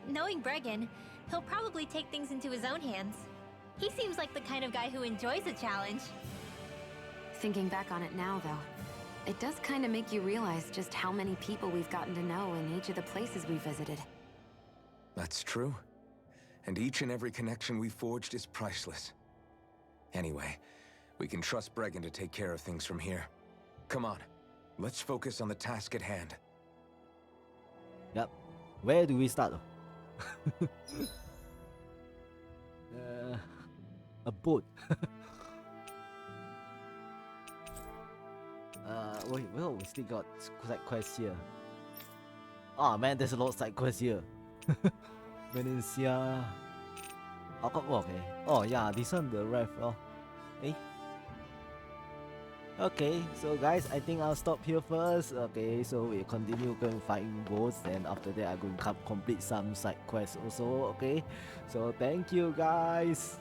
Knowing Bregan, he'll probably take things into his own hands. He seems like the kind of guy who enjoys a challenge. Thinking back on it now, though, it does kind of make you realize just how many people we've gotten to know in each of the places we visited. That's true. And each and every connection we forged is priceless. Anyway, we can trust Bregan to take care of things from here. Come on, let's focus on the task at hand. Yep. Where do we start? A boat. Wait, well, we still got side quests here. Oh man, there's a lot of side quests here. Venecia. Okay. Oh yeah, this one, the ref. Oh, hey. Okay, so guys, I think I'll stop here first. Okay, so we'll continue going fighting ghosts, and after that I'm going to complete some side quests also. Okay, so thank you guys.